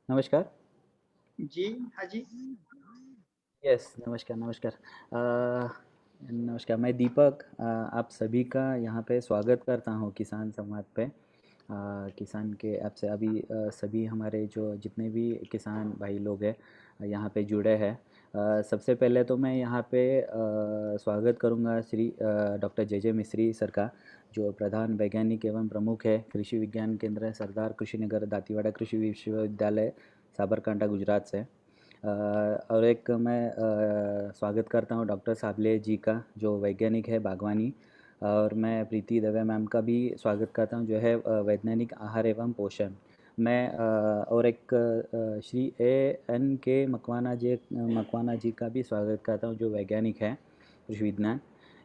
नमस्कार। जी, हाँ जी। यस, नमस्कार, नमस्कार। नमस्कार, मैं दीपक आप सभी का यहाँ पे स्वागत करता हूँ किसान संवाद पे। किसान के ऐप से अभी सभी हमारे जो जितने भी किसान भाई लोग हैं यहाँ पे जुड़े हैं। सबसे पहले तो मैं यहाँ पे स्वागत करूँगा श्री डॉक्टर जे जे मिस्री सर का, जो प्रधान वैज्ञानिक एवं प्रमुख है कृषि विज्ञान केंद्र सरदार कृषिनगर दांतीवाड़ा कृषि विश्वविद्यालय साबरकांठा गुजरात से। और एक मैं स्वागत करता हूँ डॉक्टर साबले जी का, जो वैज्ञानिक है बागवानी। और मैं प्रीति दवे मैम का भी स्वागत करता हूँ, जो है वैज्ञानिक आहार एवं पोषण। मैं और एक श्री ए एन के मकवाना जी का भी स्वागत करता हूँ, जो वैज्ञानिक है कृषि विज्ञान।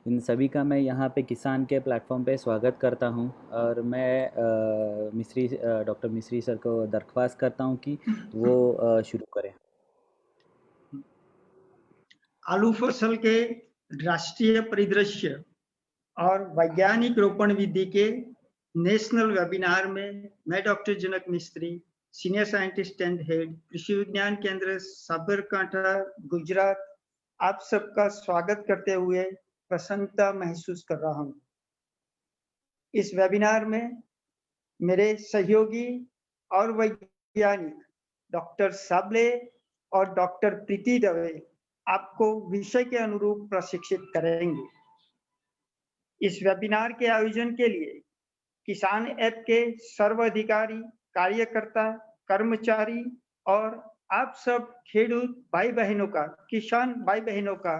इन सभी का मैं यहाँ पे किसान के प्लेटफॉर्म पे स्वागत करता हूँ। और मैं डॉक्टर मिश्री सर को दरख्वास्त करता हूँ कि वो शुरू करें। आलू फसल के राष्ट्रीय परिदृश्य और वैज्ञानिक रोपण विधि के नेशनल वेबिनार में मैं डॉक्टर जनक मिस्त्री, सीनियर साइंटिस्ट एंड हेड कृषि विज्ञान केंद्र साबरकांठा गुजरात, आप सबका स्वागत करते हुए प्रसन्नता महसूस कर रहा हूँ। इस वेबिनार में मेरे सहयोगी और वैज्ञानिक डॉक्टर साबले और डॉक्टर प्रीति दवे आपको विषय के अनुरूप प्रशिक्षित करेंगे। इस वेबिनार के आयोजन के लिए किसान ऐप के सर्वाधिकारी, कार्यकर्ता, कर्मचारी और आप सब खेडूत भाई बहनों का, किसान भाई बहनों का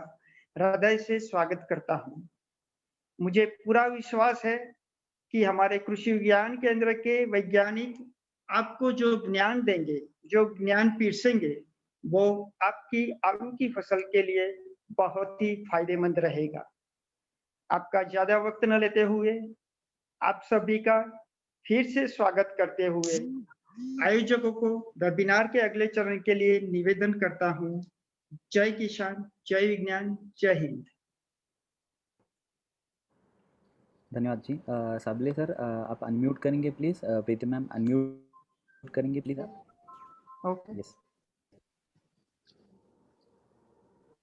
हृदय से स्वागत करता हूं। मुझे पूरा विश्वास है कि हमारे कृषि विज्ञान केंद्र के वैज्ञानिक आपको जो ज्ञान देंगे, जो ज्ञान पीरसेंगे, वो आपकी आलू की फसल के लिए बहुत ही फायदेमंद रहेगा। आपका ज्यादा वक्त न लेते हुए आप सभी का फिर से स्वागत करते हुए आयोजकों को वेबिनार के अगले चरण के लिए निवेदन करता हूं। जय किसान, जय विज्ञान, जय हिंद। धन्यवाद जी। साबले सर, आप अनम्यूट करेंगे प्लीज़। प्रीति मैम अनम्यूट करेंगे प्लीज़ आप। ओके। यस,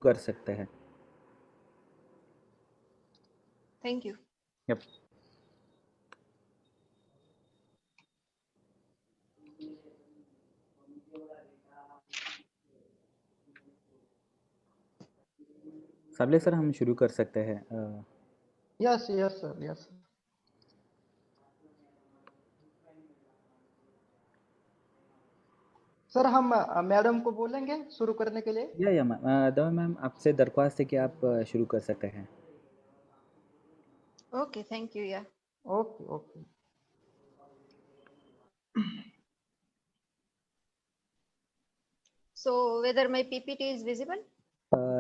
कर सकते हैं। Thank you. Yup. Sable sir, हम शुरू कर सकते हैं। Yes yes sir, yes sir. हम मैडम को बोलेंगे शुरू करने के लिए। या मैम, दवा मैम आपसे दरख्वास्त है कि आप शुरू कर सकते हैं। Okay, thank you. Yeah. Okay okay. So whether my PPT is visible?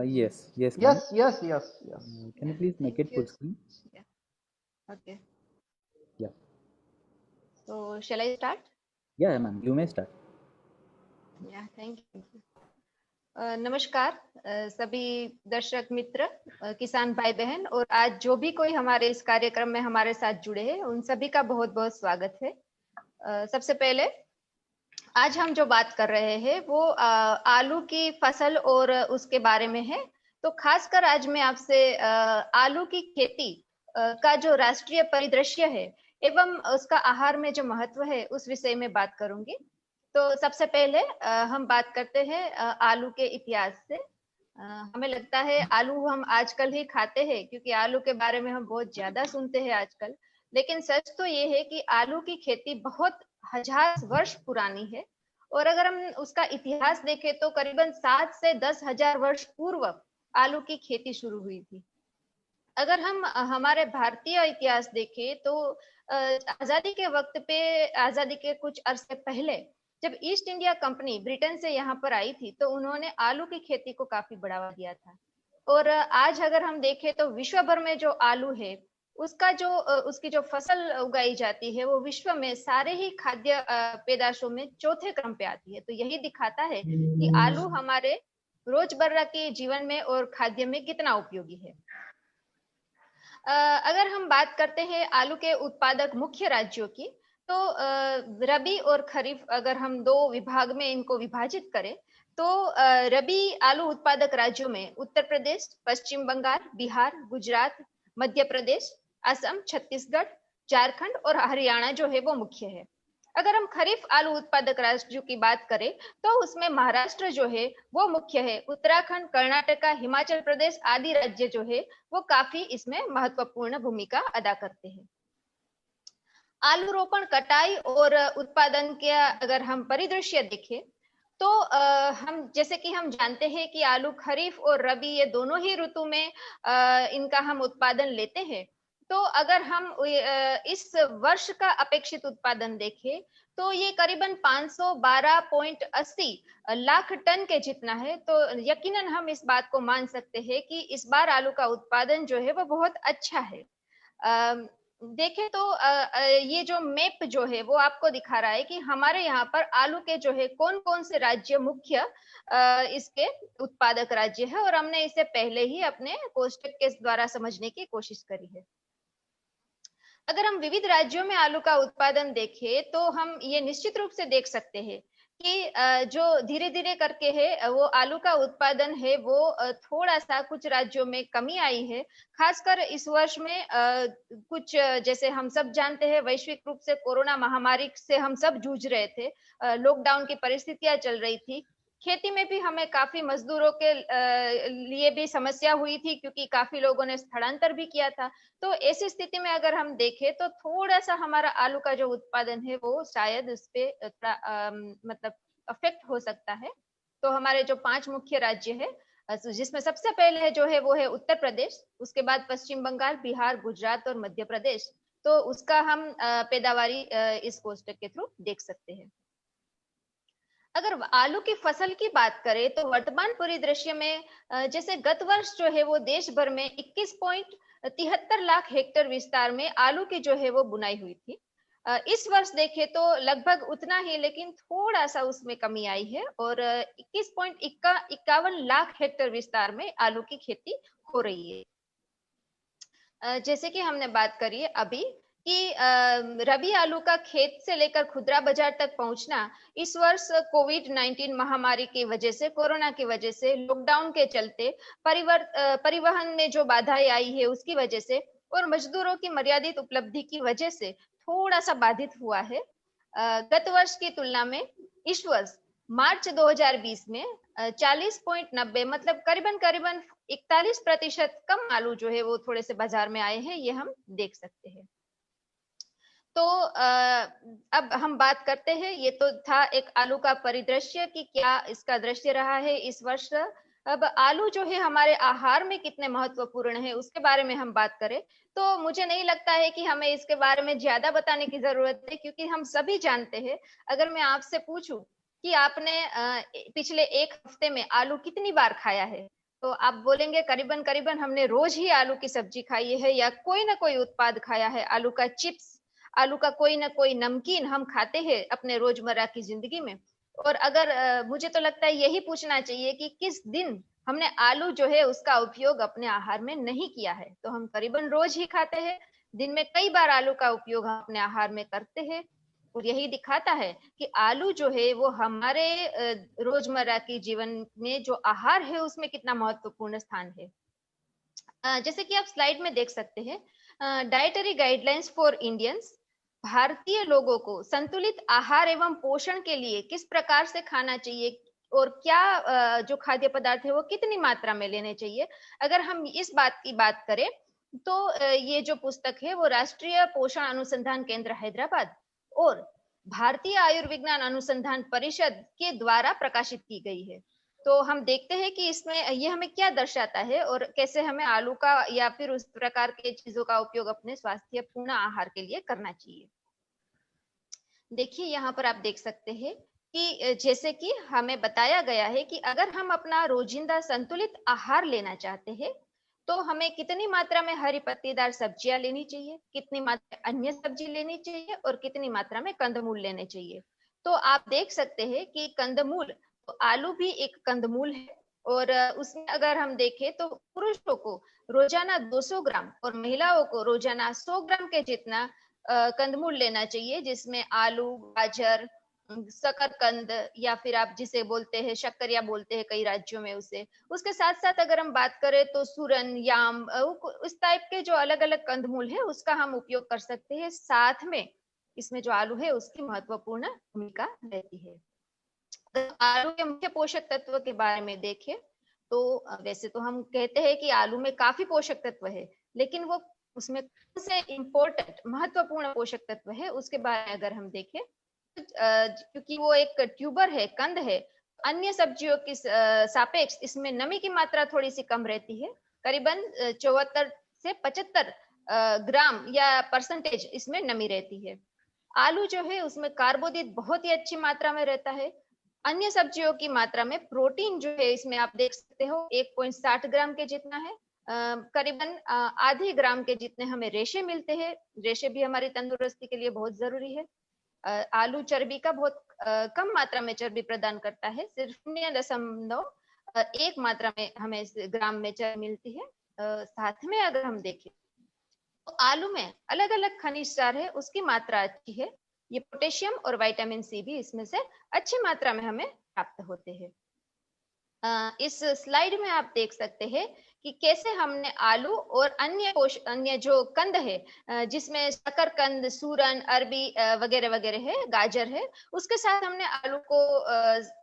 Yes, yes ma'am. Yes yes yes yes. Can you please make Thank it you. full screen? Yeah. Okay. Yeah. So shall I start? Yeah ma'am, you may start. Yeah. Thank you. नमस्कार सभी दर्शक मित्र, किसान भाई बहन, और आज जो भी कोई हमारे इस कार्यक्रम में हमारे साथ जुड़े हैं उन सभी का बहुत बहुत स्वागत है। सबसे पहले आज हम जो बात कर रहे हैं वो आलू की फसल और उसके बारे में है। तो खासकर आज मैं आपसे आलू की खेती का जो राष्ट्रीय परिदृश्य है एवं उसका आहार में जो महत्व है उस विषय में बात करूंगी। तो सबसे पहले हम बात करते हैं आलू के इतिहास से। हमें लगता है आलू हम आजकल ही खाते हैं क्योंकि आलू के बारे में हम बहुत ज्यादा सुनते हैं आजकल, लेकिन सच तो ये है कि आलू की खेती बहुत हजार वर्ष पुरानी है। और अगर हम उसका इतिहास देखें तो करीबन 7 से 10 हजार वर्ष पूर्व आलू की खेती शुरू हुई थी। अगर हम हमारे भारतीय इतिहास देखें तो आजादी के वक्त पे, आजादी के कुछ अरसे पहले जब ईस्ट इंडिया कंपनी ब्रिटेन से यहाँ पर आई थी तो उन्होंने आलू की खेती को काफी बढ़ावा दिया था। और आज अगर हम देखें तो विश्व भर में जो आलू है उसका जो उसकी जो फसल उगाई जाती है वो विश्व में सारे ही खाद्य पैदाशों में चौथे क्रम पे आती है। तो यही दिखाता है कि आलू हमारे रोजमर्रा के जीवन में और खाद्य में कितना उपयोगी है। अगर हम बात करते हैं आलू के उत्पादक मुख्य राज्यों की, तो रबी और खरीफ अगर हम दो विभाग में इनको विभाजित करें तो रबी आलू उत्पादक राज्यों में उत्तर प्रदेश, पश्चिम बंगाल, बिहार, गुजरात, मध्य प्रदेश, असम, छत्तीसगढ़, झारखंड और हरियाणा जो है वो मुख्य है। अगर हम खरीफ आलू उत्पादक राज्यों की बात करें तो उसमें महाराष्ट्र जो है वो मुख्य है। उत्तराखंड, कर्नाटका, हिमाचल प्रदेश आदि राज्य जो है वो काफी इसमें महत्वपूर्ण भूमिका अदा करते हैं। आलू रोपण, कटाई और उत्पादन के अगर हम परिदृश्य देखें तो हम जैसे कि हम जानते हैं कि आलू खरीफ और रबी ये दोनों ही ऋतु में इनका हम उत्पादन लेते हैं। तो अगर हम इस वर्ष का अपेक्षित उत्पादन देखें तो ये करीबन 512.80 लाख टन के जितना है। तो यकीनन हम इस बात को मान सकते हैं कि इस बार आलू का उत्पादन जो है वो बहुत अच्छा है। देखें तो ये जो मैप जो है वो आपको दिखा रहा है कि हमारे यहाँ पर आलू के जो है कौन कौन से राज्य मुख्य इसके उत्पादक राज्य है, और हमने इसे पहले ही अपने कोष्टक के द्वारा समझने की कोशिश करी है। अगर हम विविध राज्यों में आलू का उत्पादन देखें तो हम ये निश्चित रूप से देख सकते हैं कि जो धीरे धीरे करके है वो आलू का उत्पादन है वो थोड़ा सा कुछ राज्यों में कमी आई है। खासकर इस वर्ष में कुछ जैसे हम सब जानते हैं वैश्विक रूप से कोरोना महामारी से हम सब जूझ रहे थे, लॉकडाउन की परिस्थितियां चल रही थी। खेती में भी हमें काफी मजदूरों के लिए भी समस्या हुई थी क्योंकि काफी लोगों ने स्थलांतर भी किया था। तो ऐसी स्थिति में अगर हम देखें तो थोड़ा सा हमारा आलू का जो उत्पादन है वो शायद उस पे मतलब अफेक्ट हो सकता है। तो हमारे जो 5 मुख्य राज्य है जिसमें सबसे पहले जो है वो है उत्तर प्रदेश, उसके बाद पश्चिम बंगाल, बिहार, गुजरात और मध्य प्रदेश। तो उसका हम पैदावारी इस कोष्टक के थ्रू देख सकते हैं। अगर आलू की फसल की बात करें तो वर्तमान परिदृश्य में जैसे गत वर्ष जो है वो देश भर में 21.73 लाख हेक्टेयर विस्तार में आलू की जो है वो बुनाई हुई थी। इस वर्ष देखें तो लगभग उतना ही, लेकिन थोड़ा सा उसमें कमी आई है और 21.51 लाख हेक्टेयर विस्तार में आलू की खेती हो रही है। जैसे कि हमने बात करी है अभी कि रबी आलू का खेत से लेकर खुदरा बाजार तक पहुंचना इस वर्ष कोविड-19 महामारी की वजह से, कोरोना की वजह से, लॉकडाउन के चलते परिवहन में जो बाधाएं आई है उसकी वजह से और मजदूरों की मर्यादित उपलब्धि की वजह से थोड़ा सा बाधित हुआ है। गत वर्ष की तुलना में इस वर्ष मार्च 2020 में 40.90 मतलब करीबन 41% कम आलू जो है वो थोड़े से बाजार में आए हैं, ये हम देख सकते हैं। तो अब हम बात करते हैं, ये तो था एक आलू का परिदृश्य कि क्या इसका दृश्य रहा है इस वर्ष। अब आलू जो है हमारे आहार में कितने महत्वपूर्ण है उसके बारे में हम बात करें तो मुझे नहीं लगता है कि हमें इसके बारे में ज्यादा बताने की जरूरत है, क्योंकि हम सभी जानते हैं। अगर मैं आपसे पूछूं कि आपने पिछले एक हफ्ते में आलू कितनी बार खाया है तो आप बोलेंगे करीबन करीबन हमने रोज ही आलू की सब्जी खाई है या कोई ना कोई उत्पाद खाया है। आलू का चिप्स, आलू का कोई ना कोई नमकीन हम खाते हैं अपने रोजमर्रा की जिंदगी में। और अगर मुझे तो लगता है यही पूछना चाहिए कि किस दिन हमने आलू जो है उसका उपयोग अपने आहार में नहीं किया है। तो हम करीबन रोज ही खाते हैं, दिन में कई बार आलू का उपयोग हम अपने आहार में करते हैं और यही दिखाता है कि आलू जो है वो हमारे रोजमर्रा की जीवन में जो आहार है उसमें कितना महत्वपूर्ण स्थान है। जैसे कि आप स्लाइड में देख सकते हैं, डाइटरी गाइडलाइंस फॉर इंडियंस, भारतीय लोगों को संतुलित आहार एवं पोषण के लिए किस प्रकार से खाना चाहिए और क्या जो खाद्य पदार्थ है वो कितनी मात्रा में लेने चाहिए। अगर हम इस बात की बात करें तो ये जो पुस्तक है वो राष्ट्रीय पोषण अनुसंधान केंद्र हैदराबाद और भारतीय आयुर्विज्ञान अनुसंधान परिषद के द्वारा प्रकाशित की गई है। तो हम देखते हैं कि इसमें ये हमें क्या दर्शाता है और कैसे हमें आलू का या फिर उस प्रकार के चीजों का उपयोग अपने स्वास्थ्य पूर्ण आहार के लिए करना चाहिए। देखिए यहाँ पर आप देख सकते हैं कि जैसे कि हमें बताया गया है कि अगर हम अपना रोजिंदा संतुलित आहार लेना चाहते हैं तो हमें कितनी मात्रा में हरी पत्तीदार सब्जियां लेनी चाहिए, कितनी मात्रा अन्य सब्जी लेनी चाहिए और कितनी मात्रा में कंदमूल लेने चाहिए। तो आप देख सकते हैं कि कंदमूल, तो आलू भी एक कंदमूल है और उसमें अगर हम देखें तो पुरुषों को रोजाना 200 ग्राम और महिलाओं को रोजाना 100 ग्राम के जितना कंदमूल लेना चाहिए, जिसमें आलू, गाजर, शकरकंद या फिर आप जिसे बोलते हैं शक्करिया बोलते हैं कई राज्यों में उसे। उसके साथ साथ अगर हम बात करें तो सूरन, याम, उस टाइप के जो अलग अलग कंदमूल है उसका हम उपयोग कर सकते हैं। साथ में इसमें जो आलू है उसकी महत्वपूर्ण भूमिका रहती है। आलू के मुख्य पोषक तत्व के बारे में देखें तो वैसे तो हम कहते हैं कि आलू में काफी पोषक तत्व है, लेकिन वो उसमें कौन से इम्पोर्टेंट महत्वपूर्ण पोषक तत्व है उसके बारे में अगर हम देखें, क्योंकि वो एक ट्यूबर है, कंद है, अन्य सब्जियों की सापेक्ष इसमें नमी की मात्रा थोड़ी सी कम रहती है। करीबन 74 से 75 ग्राम या परसेंटेज इसमें नमी रहती है। आलू जो है उसमें कार्बोदीन बहुत ही अच्छी मात्रा में रहता है। अन्य सब्जियों की मात्रा में प्रोटीन जो है इसमें आप देख सकते हो 1.60 ग्राम के जितना है। करीबन आधे ग्राम के जितने हमें रेशे मिलते हैं। रेशे भी हमारी तंदुरुस्ती के लिए बहुत जरूरी है। आलू चर्बी का बहुत कम मात्रा में चर्बी प्रदान करता है, सिर्फ 0.1 मात्रा में हमें ग्राम में चर्बी मिलती है। साथ में अगर हम देखें तो आलू में अलग अलग खनिज सार है, उसकी मात्रा अच्छी है। ये पोटेशियम और विटामिन सी भी इसमें से अच्छी मात्रा में हमें प्राप्त होते हैं। इस स्लाइड में आप देख सकते हैं कि कैसे हमने आलू और अन्य जो कंद है, जिसमें शकरकंद, सूरन, अरबी वगैरह वगैरह है, गाजर है, उसके साथ हमने आलू को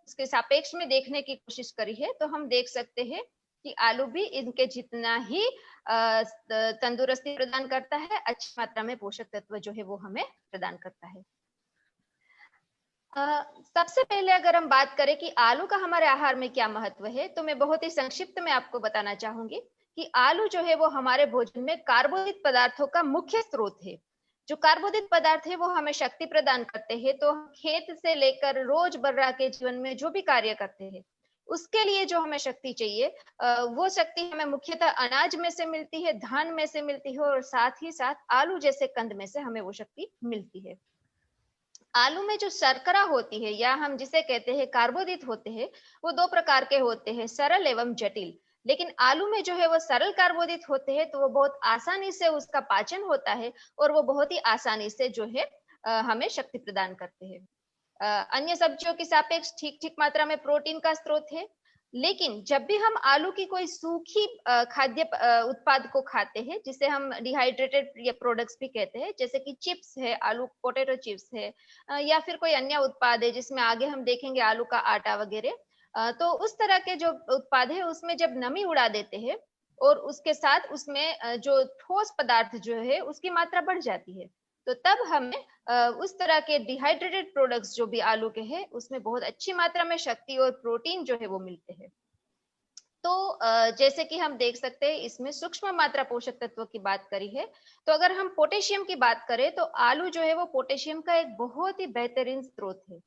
उसके सापेक्ष में देखने की कोशिश करी है। तो हम देख सकते हैं कि आलू भी इनके जितना ही तंदुरुस्ती प्रदान करता है, अच्छी मात्रा में पोषक तत्व जो है वो हमें प्रदान करता है। सबसे पहले अगर हम बात करें कि आलू का हमारे आहार में क्या महत्व है, तो मैं बहुत ही संक्षिप्त में आपको बताना चाहूंगी कि आलू जो है वो हमारे भोजन में कार्बोदीत पदार्थों का मुख्य स्रोत है। जो कार्बोदीत पदार्थ है वो हमें शक्ति प्रदान करते हैं। तो खेत से लेकर रोजमर्रा के जीवन में जो भी कार्य करते हैं उसके लिए जो हमें शक्ति चाहिए, वो शक्ति हमें मुख्यतः अनाज में से मिलती है, धान में से मिलती है, और साथ ही साथ आलू जैसे कंद में से हमें वो शक्ति मिलती है। आलू में जो शर्करा होती है या हम जिसे कहते हैं कार्बोदीत होते हैं, वो दो प्रकार के होते हैं, सरल एवं जटिल। लेकिन आलू में जो है वो सरल कार्बोदीत होते हैं, तो वो बहुत आसानी से उसका पाचन होता है और वो बहुत ही आसानी से जो है हमें शक्ति प्रदान करते हैं। अन्य सब्जियों की सापेक्ष ठीक ठीक मात्रा में प्रोटीन का स्रोत है। लेकिन जब भी हम आलू की कोई सूखी खाद्य उत्पाद को खाते हैं, जिसे हम डिहाइड्रेटेड या प्रोडक्ट्स भी कहते हैं, जैसे कि चिप्स है, आलू पोटैटो चिप्स है, या फिर कोई अन्य उत्पाद है जिसमें आगे हम देखेंगे आलू का आटा वगैरह, तो उस तरह के जो उत्पाद है उसमें जब नमी उड़ा देते हैं और उसके साथ उसमें जो ठोस पदार्थ जो है उसकी मात्रा बढ़ जाती है, तो तब हमें उस तरह के डिहाइड्रेटेड प्रोडक्ट्स जो भी आलू के हैं उसमें बहुत अच्छी मात्रा में शक्ति और प्रोटीन जो है वो मिलते हैं। तो जैसे कि हम देख सकते हैं इसमें सूक्ष्म मात्रा पोषक तत्वों की बात करी है। तो अगर हम पोटेशियम की बात करें तो आलू जो है वो पोटेशियम का एक बहुत ही बेहतरीन स्रोत है।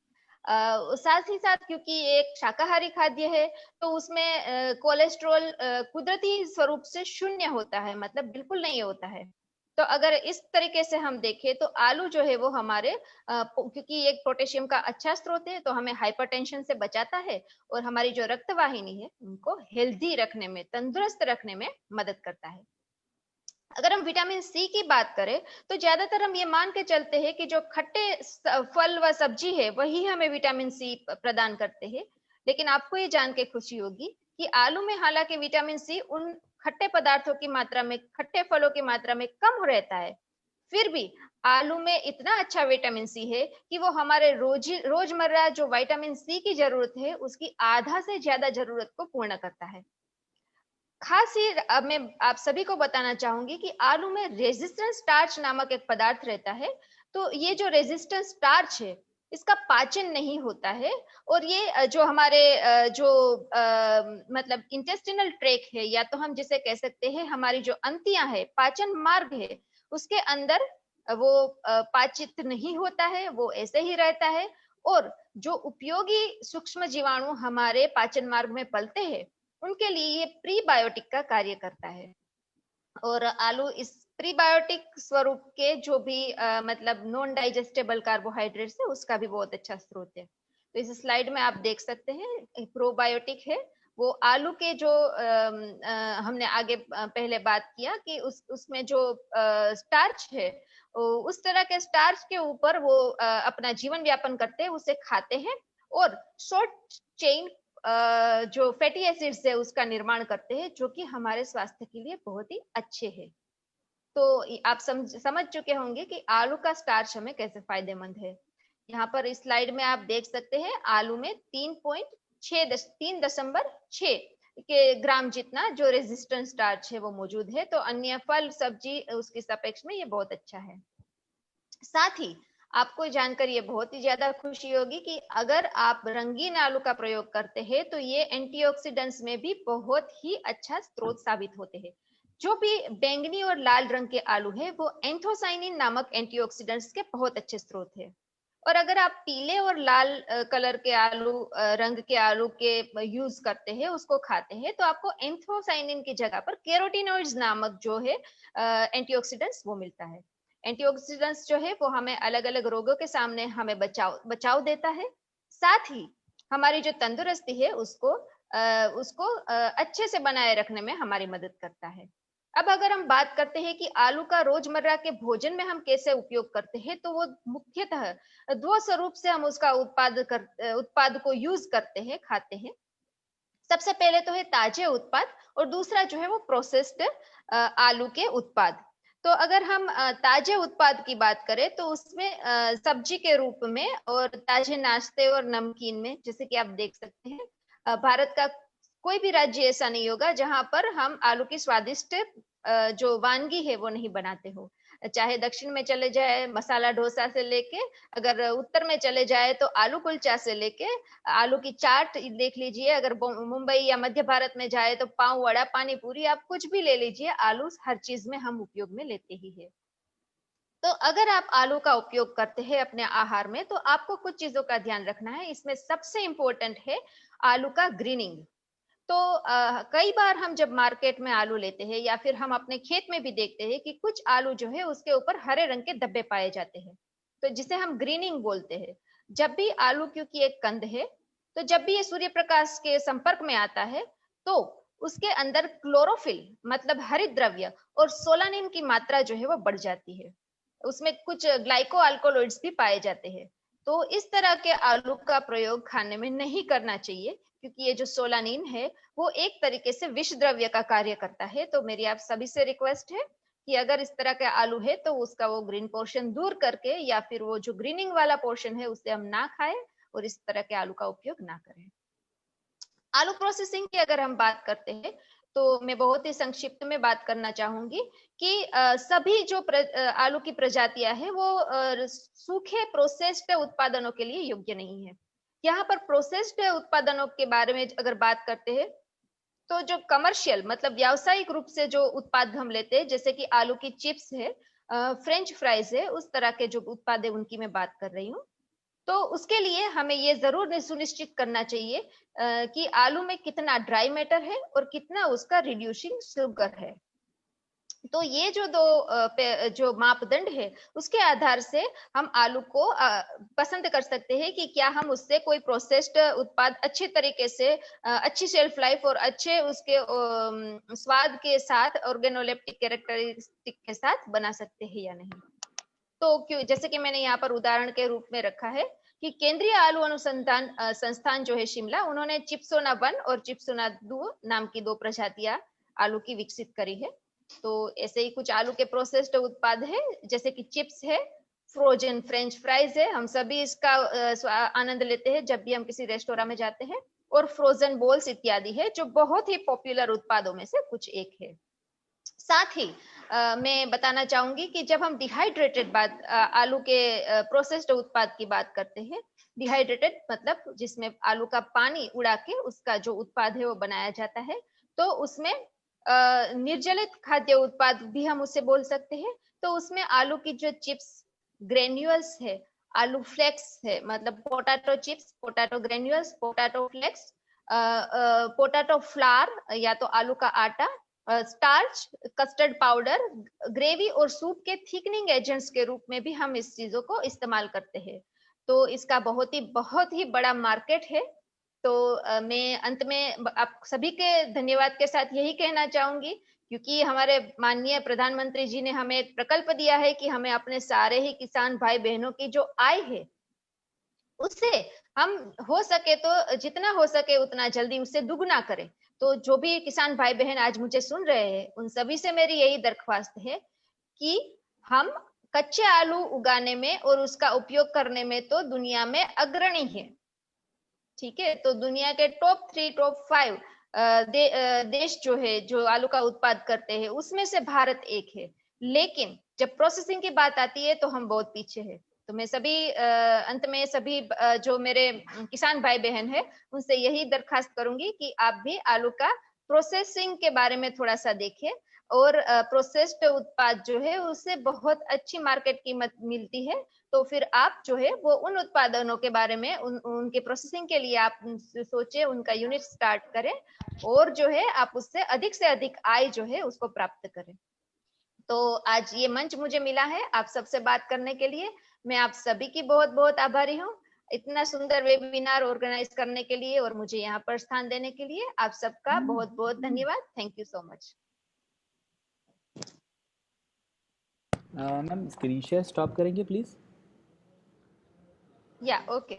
साथ ही साथ क्योंकि एक शाकाहारी खाद्य है तो उसमें कोलेस्ट्रॉल कुदरती स्वरूप से शून्य होता है, मतलब बिल्कुल नहीं होता है। तो अगर इस तरीके से हम देखें तो आलू जो है वो हमारे क्योंकि एक पोटेशियम का अच्छा स्रोत है तो हमें हाइपरटेंशन से बचाता है और हमारी जो रक्त वाहिनी है उनको हेल्दी रखने में, तंदुरुस्त रखने में मदद करता है। अगर हम विटामिन सी की बात करें तो ज्यादातर हम ये मान के चलते हैं कि जो खट्टे फल व सब्जी है वही हमें विटामिन सी प्रदान करते हैं। लेकिन आपको ये जान के खुशी होगी कि आलू में हालांकि विटामिन सी उन खट्टे पदार्थों की मात्रा में, खट्टे फलों की मात्रा में कम रहता है, फिर भी आलू में इतना अच्छा विटामिन सी है कि वो हमारे रोजमर्रा जो विटामिन सी की जरूरत है उसकी आधा से ज्यादा जरूरत को पूर्ण करता है। खास ही अब मैं आप सभी को बताना चाहूंगी कि आलू में रेजिस्टेंस स्टार्च नामक एक पदार्थ रहता है। तो ये जो रेजिस्टेंस स्टार्च है इसका पाचन नहीं होता है और ये जो हमारे जो मतलब इंटेस्टिनल ट्रैक है या तो हम जिसे कह सकते हैं हमारी जो अंतियां है, पाचन मार्ग है, उसके अंदर वो पाचित नहीं होता है, वो ऐसे ही रहता है। और जो उपयोगी सूक्ष्म जीवाणु हमारे पाचन मार्ग में पलते हैं उनके लिए ये प्रीबायोटिक का कार्य करता है। और आलू इस प्रीबायोटिक स्वरूप के जो भी मतलब नॉन डाइजेस्टेबल कार्बोहाइड्रेट्स है उसका भी बहुत अच्छा स्रोत है। तो इस स्लाइड में आप देख सकते हैं प्रोबायोटिक है वो आलू के जो हमने आगे पहले बात किया कि उसमें जो स्टार्च है, उस तरह के स्टार्च के ऊपर वो अपना जीवन यापन करते हैं, उसे खाते हैं और शॉर्ट चेन जो फैटी एसिड्स है उसका निर्माण करते हैं, जो कि हमारे स्वास्थ्य के लिए बहुत ही अच्छे हैं। तो आप समझ चुके होंगे कि आलू का स्टार्च हमें कैसे फायदेमंद है। यहाँ पर इस स्लाइड में आप देख सकते हैं आलू में 3.6 के ग्राम जितना जो रेजिस्टेंट स्टार्च है वो मौजूद है। तो अन्य फल सब्जी उसके सापेक्ष में ये बहुत अच्छा है। साथ ही आपको जानकर ये बहुत ही ज्यादा खुशी होगी कि अगर आप रंगीन आलू का प्रयोग करते हैं तो ये एंटीऑक्सीडेंट्स में भी बहुत ही अच्छा स्रोत साबित होते हैं। जो भी बैंगनी और लाल रंग के आलू है वो एंथोसाइनिन नामक एंटीऑक्सीडेंट्स के बहुत अच्छे स्रोत है। और अगर आप पीले और लाल कलर के आलू रंग के आलू के यूज करते हैं, उसको खाते हैं, तो आपको एंथोसाइनिन की जगह पर कैरोटीनॉइड्स नामक जो है एंटीऑक्सीडेंट्स वो मिलता है। एंटीऑक्सीडेंट्स जो है वो हमें अलग अलग रोगों के सामने हमें बचाव देता है। साथ ही हमारी जो तंदुरुस्ती है उसको अच्छे से बनाए रखने में हमारी मदद करता है। अब अगर हम बात करते हैं कि आलू का रोजमर्रा के भोजन में हम कैसे उपयोग करते हैं, तो वो मुख्यतः दो स्वरूप से हम उसका उत्पाद को यूज करते हैं, खाते हैं। सबसे पहले तो है ताजे उत्पाद और दूसरा जो है वो प्रोसेस्ड आलू के उत्पाद। तो अगर हम ताजे उत्पाद की बात करें तो उसमें सब्जी के रूप में और ताजे नाश्ते और नमकीन में, जैसे कि आप देख सकते हैं भारत का कोई भी राज्य ऐसा नहीं होगा जहां पर हम आलू की स्वादिष्ट जो वानगी है वो नहीं बनाते हो। चाहे दक्षिण में चले जाए मसाला डोसा से लेके, अगर उत्तर में चले जाए तो आलू कुलचा से लेके आलू की चाट देख लीजिए, अगर मुंबई या मध्य भारत में जाए तो पाव वड़ा पानी पूरी, आप कुछ भी ले लीजिए, आलू हर चीज में हम उपयोग में लेते ही है। तो अगर आप आलू का उपयोग करते हैं अपने आहार में तो आपको कुछ चीजों का ध्यान रखना है। इसमें सबसे इंपॉर्टेंट है आलू का ग्रीनिंग। तो कई बार हम जब मार्केट में आलू लेते हैं या फिर हम अपने खेत में भी देखते हैं कि कुछ आलू जो है उसके ऊपर हरे रंग के धब्बे पाए जाते हैं, तो जिसे हम ग्रीनिंग बोलते हैं। जब भी आलू, क्योंकि एक कंद है, तो जब भी ये सूर्य प्रकाश के संपर्क में आता है तो उसके अंदर क्लोरोफिल मतलब हरित द्रव्य और सोलानिन की मात्रा जो है वो बढ़ जाती है। उसमें कुछ ग्लाइको अल्कोलॉइड्स भी पाए जाते हैं। तो इस तरह के आलू का प्रयोग खाने में नहीं करना चाहिए, क्योंकि ये जो सोलानिन है वो एक तरीके से विष द्रव्य का कार्य करता है। तो मेरी आप सभी से रिक्वेस्ट है कि अगर इस तरह के आलू है तो उसका वो ग्रीन पोर्शन दूर करके या फिर वो जो ग्रीनिंग वाला पोर्शन है उसे हम ना खाएं और इस तरह के आलू का उपयोग ना करें। आलू प्रोसेसिंग की अगर हम बात करते हैं तो मैं बहुत ही संक्षिप्त में बात करना चाहूंगी कि सभी जो आलू की प्रजातियां हैं वो सूखे प्रोसेस्ड उत्पादनों के लिए योग्य नहीं है। यहाँ पर प्रोसेस्ड उत्पादनों के बारे में अगर बात करते हैं तो जो कमर्शियल मतलब व्यावसायिक रूप से जो उत्पाद हम लेते हैं, जैसे कि आलू की चिप्स है, फ्रेंच फ्राइज है, उस तरह के जो उत्पाद है उनकी मैं बात कर रही हूँ। तो उसके लिए हमें ये जरूर सुनिश्चित करना चाहिए कि आलू में कितना ड्राई मैटर है और कितना उसका रिड्यूसिंग शुगर है। तो ये जो जो मापदंड है उसके आधार से हम आलू को पसंद कर सकते हैं कि क्या हम उससे कोई प्रोसेस्ड उत्पाद अच्छे तरीके से अच्छी शेल्फ लाइफ और अच्छे उसके स्वाद के साथ ऑर्गेनोलेप्टिक कैरेक्टरिस्टिक के साथ बना सकते हैं या नहीं। तो क्यों, जैसे कि मैंने यहाँ पर उदाहरण के रूप में रखा है कि केंद्रीय आलू अनुसंधान संस्थान जो है शिमला, उन्होंने चिप्सोना 1 और चिप्सोना 2 नाम की 2 प्रजातियां आलू की विकसित करी है। तो ऐसे ही कुछ आलू के प्रोसेस्ड उत्पाद है, जैसे कि चिप्स है, फ्रोजन फ्रेंच फ्राइज है, हम सभी इसका आनंद लेते हैं जब भी हम किसी रेस्टोरेंट में जाते हैं, और फ्रोजन बोल्स इत्यादि है जो बहुत ही पॉपुलर उत्पादों में से कुछ एक है। साथ ही मैं बताना चाहूंगी कि जब हम डिहाइड्रेटेड आलू के प्रोसेस्ड उत्पाद की बात करते हैं, डिहाइड्रेटेड मतलब जिसमें आलू का पानी उड़ा के उसका जो उत्पाद है वो बनाया जाता है, तो उसमें निर्जलित खाद्य उत्पाद भी हम उसे बोल सकते हैं। तो उसमें आलू की जो चिप्स ग्रेन्यूल्स है, आलू फ्लेक्स है, मतलब potato chips, potato granules, potato flakes, potato flour या तो आलू का आटा, स्टार्च, कस्टर्ड पाउडर, ग्रेवी और सूप के थिकनिंग एजेंट्स के रूप में भी हम इस चीजों को इस्तेमाल करते हैं। तो इसका बहुत ही बड़ा मार्केट है तो मैं अंत में आप सभी के धन्यवाद के साथ यही कहना चाहूंगी, क्योंकि हमारे माननीय प्रधानमंत्री जी ने हमें एक प्रकल्प दिया है कि हमें अपने सारे ही किसान भाई बहनों की जो आय है उससे हम हो सके तो जितना हो सके उतना जल्दी उससे दुगना करें। तो जो भी किसान भाई बहन आज मुझे सुन रहे हैं उन सभी से मेरी यही दरख्वास्त है कि हम कच्चे आलू उगाने में और उसका उपयोग करने में तो दुनिया में अग्रणी है। ठीक है, तो दुनिया के टॉप 3 टॉप 5 देश जो है जो आलू का उत्पाद करते हैं उसमें से भारत एक है। लेकिन जब प्रोसेसिंग की बात आती है तो हम बहुत पीछे हैं। तो मैं सभी अंत में सभी जो मेरे किसान भाई बहन है उनसे यही दरखास्त करूंगी कि आप भी आलू का प्रोसेसिंग के बारे में थोड़ा सा देखें, और प्रोसेस्ड उत्पाद जो है उससे बहुत अच्छी मार्केट कीमत मिलती है। तो फिर आप जो है वो उन उत्पादनों के बारे में उनके प्रोसेसिंग के लिए आप सोचे, उनका यूनिट स्टार्ट करें और जो है आप उससे अधिक आय जो है उसको प्राप्त करें। तो आज ये मंच मुझे मिला है आप सबसे बात करने के लिए। मैं आप सभी की बहुत बहुत आभारी हूँ इतना सुंदर वेबिनार ऑर्गेनाइज करने के लिए और मुझे यहाँ पर स्थान देने के लिए। आप सबका बहुत बहुत धन्यवाद। Thank you so much. Ma'am screen share stop करेंगे प्लीज। या ओके।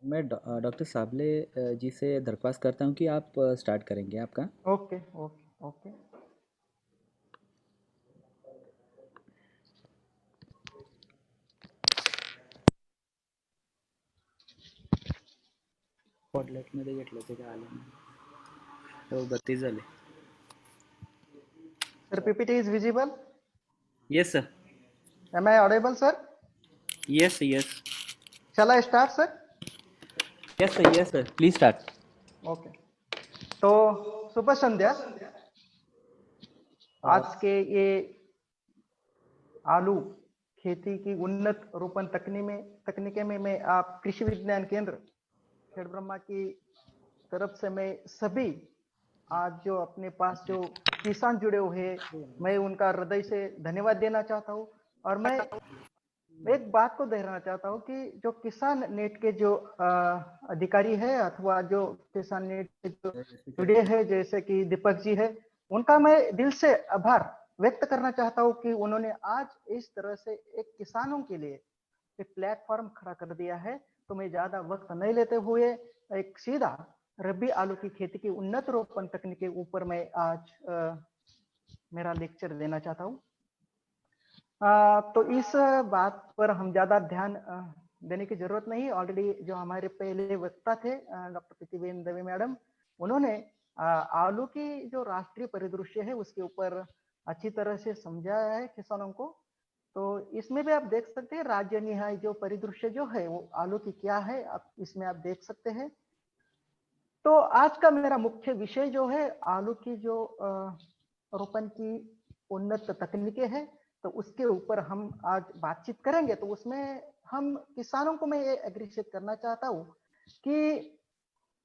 मैं डॉक्टर साबले जी से दरख्वास्त करता हूँ कि आप स्टार्ट करेंगे आपका। Okay okay okay. स्पॉटलाइटमध्ये घेतलं ते काय आलं नाही हो 32 झाले. Sir, PPT is visible. Yes sir. Am I audible, sir? Yes yes. Shall I start, sir? Yes sir please start. Okay. तो शुभ संध्या। आज के ये आलू खेती की उन्नत रोपण तकनीके में मैं आप कृषि विज्ञान केंद्र खेड़ब्रह्मा की तरफ से मैं सभी आज जो अपने पास जो किसान जुड़े हुए हैं मैं उनका हृदय से धन्यवाद देना चाहता हूं। और मैं एक बात को दोहराना चाहता हूं कि जो किसान नेट के जो अधिकारी है अथवा जो किसान नेट के जो जुड़े हैं जैसे कि दीपक जी है उनका मैं दिल से आभार व्यक्त करना चाहता हूं कि उन्होंने आज इस तरह से एक किसानों के लिए एक प्लेटफॉर्म खड़ा कर दिया है। तो मैं ज्यादा वक्त नहीं लेते हुए एक सीधा रबी आलू की खेती की उन्नत रोपण तकनीक के ऊपर मैं आज मेरा लेक्चर देना चाहता हूं। तो इस बात पर हम ज्यादा ध्यान देने की जरूरत नहीं। ऑलरेडी जो हमारे पहले वक्ता थे डॉक्टर प्रीतिबेन दवे मैडम उन्होंने आलू की जो राष्ट्रीय परिदृश्य है उसके ऊपर अच्छी तरह से समझाया है किसानों को। तो इसमें भी आप देख सकते हैं राज्य निहाय जो परिदृश्य जो है वो आलू की क्या है आप इसमें आप देख सकते हैं। तो आज का मेरा मुख्य विषय जो है आलू की जो रोपण की उन्नत तकनीकें हैं तो उसके ऊपर हम आज बातचीत करेंगे। तो उसमें हम किसानों को मैं ये अग्रेसित करना चाहता हूँ कि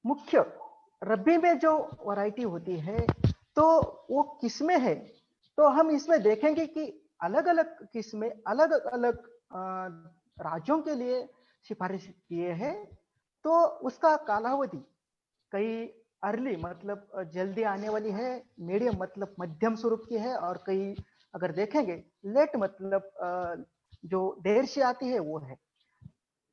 मुख्य रबी में जो वैरायटी होती है तो वो किस्में है। तो हम इसमें देखेंगे कि अलग अलग किस्में अलग अलग राज्यों के लिए सिफारिश किए हैं। तो उसका कालावधि कई अर्ली मतलब जल्दी आने वाली है, मीडियम मतलब मध्यम स्वरूप की है और कई अगर देखेंगे लेट मतलब जो देर से आती है वो है।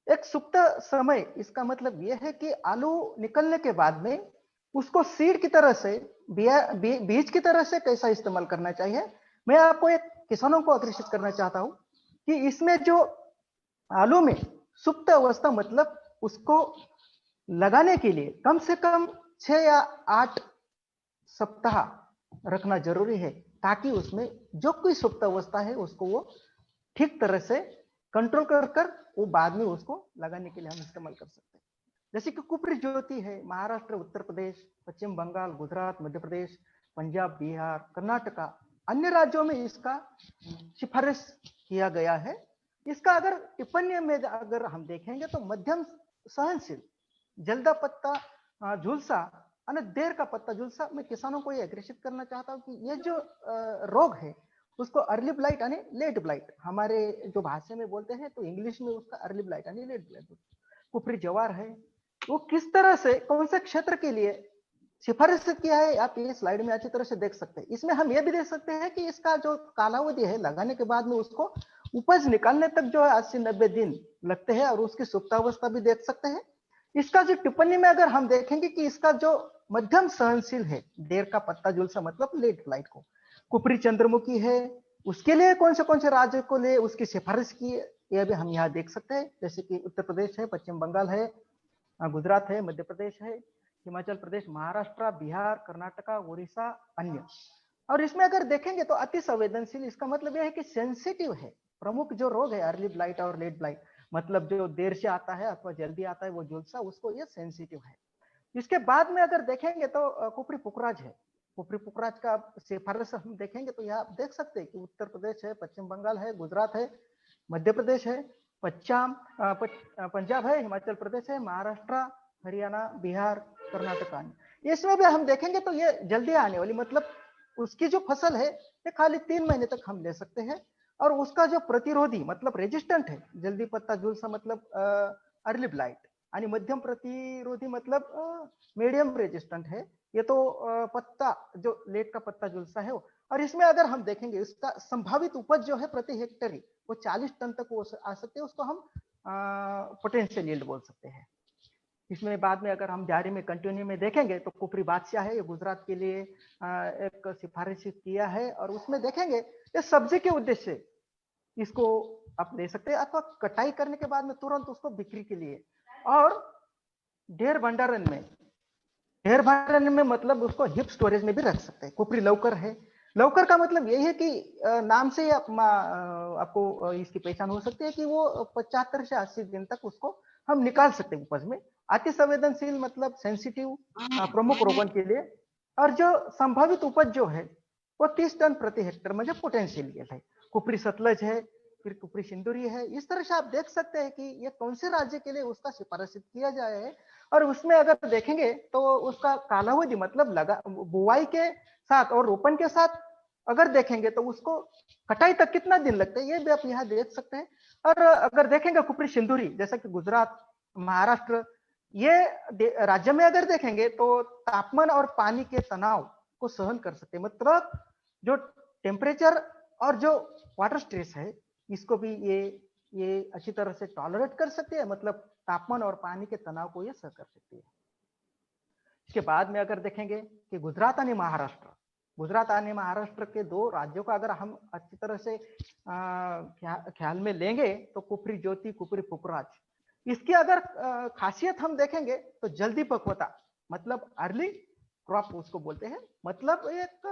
एक सुप्त समय इसका मतलब यह है कि आलू निकलने के बाद में उसको सीड की तरह से बीज की तरह से कैसा इस्तेमाल करना चाहिए। मैं आपको एक किसानों को आकर्षित करना चाहता हूं कि इसमें जो आलू में सुप्त अवस्था मतलब उसको लगाने के लिए कम से कम 6 या 8 सप्ताह रखना जरूरी है ताकि उसमें जो कोई सुप्त अवस्था है उसको वो ठीक तरह से कंट्रोल कर वो बाद में उसको लगाने के लिए हम इस्तेमाल कर सकते हैं। जैसे कि कुपरी ज्योति है महाराष्ट्र, उत्तर प्रदेश, पश्चिम बंगाल, गुजरात, मध्य प्रदेश, पंजाब, बिहार, कर्नाटका अन्य राज्यों में इसका सिफारिश किया गया है। इसका अगर टिप्पणी में अगर हम देखेंगे तो मध्यम सहनशील जल्दा पत्ता झुलसा और देर का पत्ता झुलसा। मैं किसानों को ये अग्रेसित करना चाहता हूं कि ये जो रोग है उसको अर्ली ब्लाइट यानी लेट ब्लाइट, हमारे जो भाषा में बोलते हैं तो इंग्लिश में उसका अर्ली ब्लाइट यानी लेट ब्लाइट। कुफरी जवार है, वो किस तरह से कौन से क्षेत्र के लिए सिफारिश किया है आप ये स्लाइड में अच्छी तरह से देख सकते हैं। इसमें हम ये भी देख सकते हैं कि इसका जो कालावधि है लगाने के बाद में उसको उपज निकालने तक जो है 80-90 दिन लगते हैं, और उसकी सुप्तावस्था भी देख सकते हैं। इसका जो टिप्पणी में अगर हम देखेंगे कि इसका जो मध्यम सहनशील है, देर का पत्ता झुलसा मतलब लेट ब्लाइट को, कुफरी चंद्रमुखी है, उसके लिए कौन से राज्य को लिए उसकी सिफारिश की है, यह भी हम यहाँ देख सकते हैं। जैसे कि उत्तर प्रदेश है, पश्चिम बंगाल है, गुजरात है, मध्य प्रदेश है, हिमाचल प्रदेश, महाराष्ट्र, बिहार, कर्नाटका, उड़ीसा, अन्य। और इसमें अगर देखेंगे तो अति संवेदनशील, इसका मतलब यह है कि सेंसिटिव है। प्रमुख जो रोग है अर्ली ब्लाइट और लेट ब्लाइट, मतलब जो देर से आता है अथवा जल्दी आता है वो झुलसा, उसको ये सेंसिटिव है। इसके बाद में अगर देखेंगे तो कुफरी पुखराज है। कुफरी पुखराज का सिफारिश हम देखेंगे तो यहाँ देख सकते हैं कि उत्तर प्रदेश है, पश्चिम बंगाल है, गुजरात है, मध्य प्रदेश है, पंजाब है, हिमाचल प्रदेश है, महाराष्ट्र, हरियाणा, बिहार, कर्नाटक। इसमें भी हम देखेंगे तो ये जल्दी आने वाली, मतलब उसकी जो फसल है ये खाली 3 महीने तक हम ले सकते हैं, और उसका जो प्रतिरोधी मतलब रेजिस्टेंट है, जल्दी पत्ता झुलसा मतलब अर्ली ब्लाइट, आणि मध्यम प्रतिरोधी मतलब मीडियम रेजिस्टेंट है। ये तो पत्ता जो लेट का पत्ता झुलसा है वो। और इसमें अगर हम देखेंगे इसका संभावित उपज जो है प्रति हेक्टेयर वो 40 टन तक वो आ सकते हैं, उसको हम पोटेंशियल यील्ड बोल सकते हैं। इसमें बाद में अगर हम जारी में कंटिन्यू में देखेंगे तो कुफरी बादशाह है, ये गुजरात के लिए एक सिफारिश किया है, और उसमें देखेंगे ये सब्जी के उद्देश्य से इसको आप ले सकते हैं, अथवा कटाई करने के बाद में तुरंत उसको बिक्री के लिए। और ढेर भंडारण में मतलब उसको हिप स्टोरेज में भी रख सकते हैं। कुफरी लौकर है, लौकर का मतलब यही है कि नाम से आपको इसकी पहचान हो सकती है कि वो 75 से 80 दिन तक उसको हम निकाल सकते हैं उपज में। अति संवेदनशील मतलब सेंसिटिव, प्रमुख रोगों के लिए। और जो संभावित उपज जो है वो 30 टन प्रति हेक्टेयर म्हणजे पोटेंशियल है। कुफरी सतलज है, फिर कुफरी सिंदूरी है। इस तरह से आप देख सकते हैं कि ये कौन से राज्य के लिए उसका सिफारिश किया जाए है। और उसमें अगर देखेंगे तो उसका कालावधि मतलब लगा बुआई के साथ और रोपण के साथ अगर देखेंगे तो उसको कटाई तक कितना दिन लगते हैं, ये भी आप यहाँ देख सकते हैं। और अगर देखेंगे कुफरी सिंदूरी, जैसा कि गुजरात, महाराष्ट्र, ये राज्य में अगर देखेंगे तो तापमान और पानी के तनाव को सहन कर सकते हैं, मतलब जो टेम्परेचर और जो वाटर स्ट्रेस है इसको भी ये अच्छी तरह से टॉलरेट कर सकते हैं, मतलब तापमान और पानी के तनाव को ये सह कर सकती है। इसके बाद में अगर देखेंगे कि गुजरात और महाराष्ट्र के 2 राज्यों का अगर हम अच्छी तरह से ख्याल में लेंगे तो कुफरी ज्योति, कुफरी पुखराज, इसकी अगर खासियत हम देखेंगे तो जल्दी पक्वता मतलब अर्ली क्रॉप उसको बोलते हैं, मतलब एक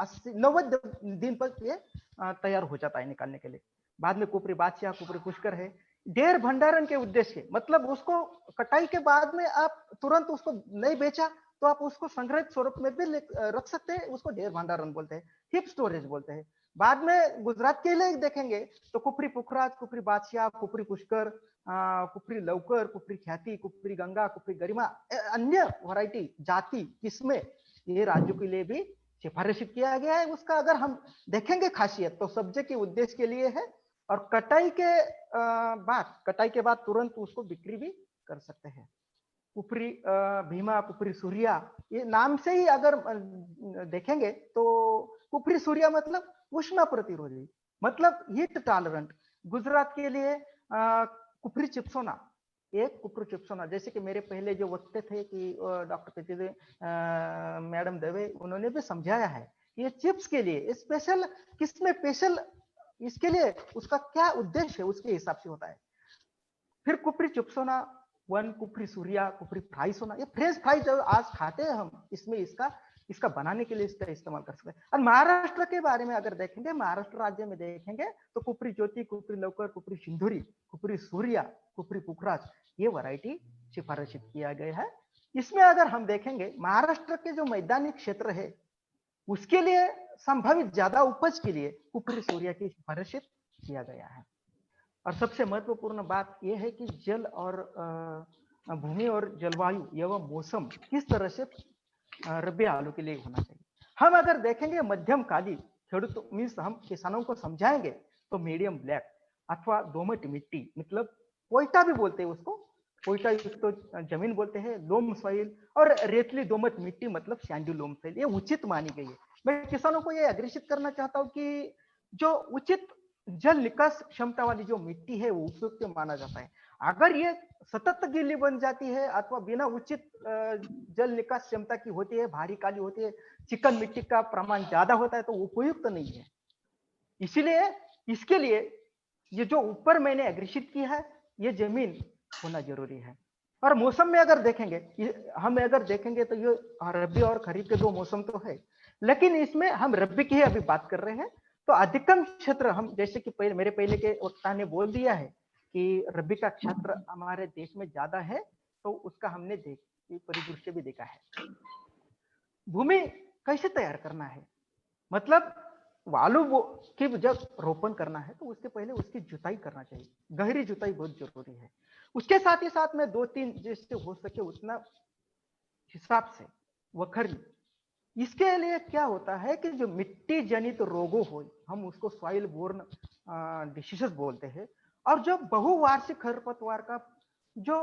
80-90 दिन पर ये तैयार हो जाता है निकालने के लिए। बाद में कुफरी बादशाह, कुफरी पुष्कर है, ढेर भंडारण के उद्देश्य, मतलब उसको कटाई के बाद में आप तुरंत उसको नहीं बेचा तो आप उसको संग्रहित स्वरूप में भी रख सकते हैं, उसको ढेर भंडारण बोलते हैं, हिप स्टोरेज बोलते हैं। बाद में गुजरात के लिए देखेंगे तो कुफरी पुखराज, कुफरी बादशाह, कुफरी पुष्कर, कुफरी लौकर, कुफरी ख्याति, कुफरी गंगा, कुफरी गरिमा, अन्य वैरायटी जाति किस्में ये राज्यों के लिए भी सिफारिश किया गया है। उसका अगर हम देखेंगे खासियत तो सब्जी के उद्देश्य के लिए है, और कटाई के बाद तुरंत उसको बिक्री भी कर सकते हैं। कुफरी भीमा, कुफरी सूर्या, ये नाम से ही अगर देखेंगे तो कुफरी सूर्या मतलब उष्ण प्रतिरोधी, मतलब हीट टॉलरेंट। गुजरात के लिए कुफरी चिप्सोना, एक कुफरी चिप्सोना, जैसे कि मेरे पहले जो वक्ता थे कि डॉक्टर पेटिदे मैडम दवे, उन्होंने भी समझाया है ये चिप्स के लिए स्पेशल, किसमें स्पेशल, इसके लिए उसका क्या उद्देश्य है उसके हिसाब से होता है। फिर कुफरी चिप्सोना 1, कुफरी सूर्या, कुफरी फ्राई सोना, ये फ्रेंच फ्राई जो आज खाते हैं हम, इसमें इसका बनाने के लिए इसका इस्तेमाल कर सकते हैं। और महाराष्ट्र के बारे में अगर देखेंगे, महाराष्ट्र राज्य में देखेंगे तो कुफरी ज्योति, कुफरी लौकर, कुफरी सिंधुरी, कुफरी सूर्या, कुफरी पुखराज, ये वैरायटी सिफारिशित किया गया है। इसमें अगर हम देखेंगे महाराष्ट्र के जो मैदानी क्षेत्र है उसके लिए संभावित ज्यादा उपज के लिए कुफरी सूर्या की सिफारिशित किया गया है। और सबसे महत्वपूर्ण बात यह है कि जल और भूमि और जलवायु एवं मौसम किस तरह से रबी आलू के लिए होना चाहिए। हम अगर देखेंगे मध्यम काली खेडूत मीन्स हम किसानों को समझाएंगे तो मीडियम ब्लैक अथवा दोमट मिट्टी, मतलब पोइटा भी बोलते हैं उसको, पोइटा तो जमीन बोलते हैं, लोम सॉइल और रेतली दोमट मिट्टी मतलब सैंडी लोम सॉइल, ये उचित मानी गई है। मैं किसानों को ये अग्रेषित करना चाहता हूँ कि जो उचित जल निकास क्षमता वाली जो मिट्टी है वो उपयुक्त माना जाता है। अगर ये सतत गीली बन जाती है अथवा बिना उचित जल निकास क्षमता की होती है, भारी काली होती है, चिकन मिट्टी का प्रमाण ज्यादा होता है, तो उपयुक्त नहीं है। इसीलिए इसके लिए ये जो ऊपर मैंने अग्रेषित किया है ये जमीन होना जरूरी है। और मौसम में अगर देखेंगे, हम अगर देखेंगे तो ये रबी और खरीफ के दो मौसम तो है, लेकिन इसमें हम रबी की ही अभी बात कर रहे हैं। तो अधिकतम क्षेत्र हम जैसे कि मेरे पहले के वक्ता ने बोल दिया है कि रबी का क्षेत्र हमारे देश में ज्यादा है, तो उसका हमने परिदृश्य भी देखा है। भूमि कैसे तैयार करना है, मतलब आलू की जब रोपण करना है तो उसके पहले उसकी जुताई करना चाहिए, गहरी जुताई बहुत जरूरी है। उसके साथ ही साथ में 2-3 जिससे हो सके उतना हिसाब से वखरी। इसके लिए क्या होता है कि जो मिट्टी जनित रोगों हो, हम उसको सॉइल बोर्न डिसीजेस बोलते हैं, और जो बहुवार्षिक खरपतवार का जो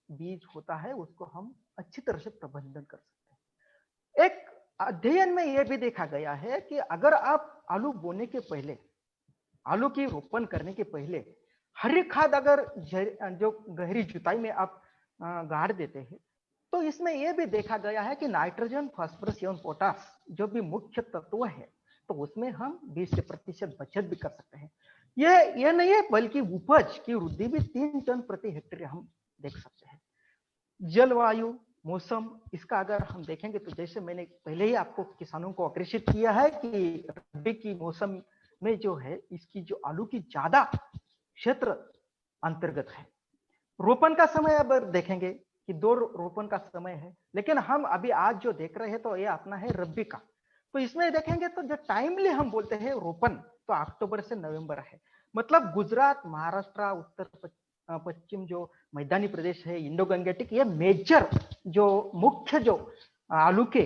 बीज होता है उसको हम अच्छी तरह से प्रबंधन कर सकते हैं। एक अध्ययन में यह भी देखा गया है कि अगर आप आलू बोने के पहले, आलू की रोपण करने के पहले हरी खाद अगर जो गहरी जुताई में आप गाड़ देते हैं, तो इसमें यह भी देखा गया है कि नाइट्रोजन, फास्फोरस एवं पोटास जो भी मुख्य तत्व है, तो उसमें हम 20% बचत भी कर सकते हैं। यह नहीं है, बल्कि उपज की वृद्धि भी 3 टन प्रति हेक्टेयर हम देख सकते हैं। जलवायु, मौसम, इसका अगर हम देखेंगे तो जैसे मैंने पहले ही आपको किसानों को आकर्षित किया है कि रबी की मौसम में जो है इसकी जो आलू की ज्यादा क्षेत्र अंतर्गत है। रोपण का समय अब देखेंगे कि 2 रोपण का समय है, लेकिन हम अभी आज जो देख रहे हैं तो ये अपना है रबी का। तो इसमें देखेंगे तो जो टाइमली हम बोलते हैं रोपण, तो अक्टूबर से नवंबर है। मतलब गुजरात, महाराष्ट्र, उत्तर पश्चिम जो मैदानी प्रदेश है, इंडो गंगेटिक, ये मेजर जो मुख्य जो आलू के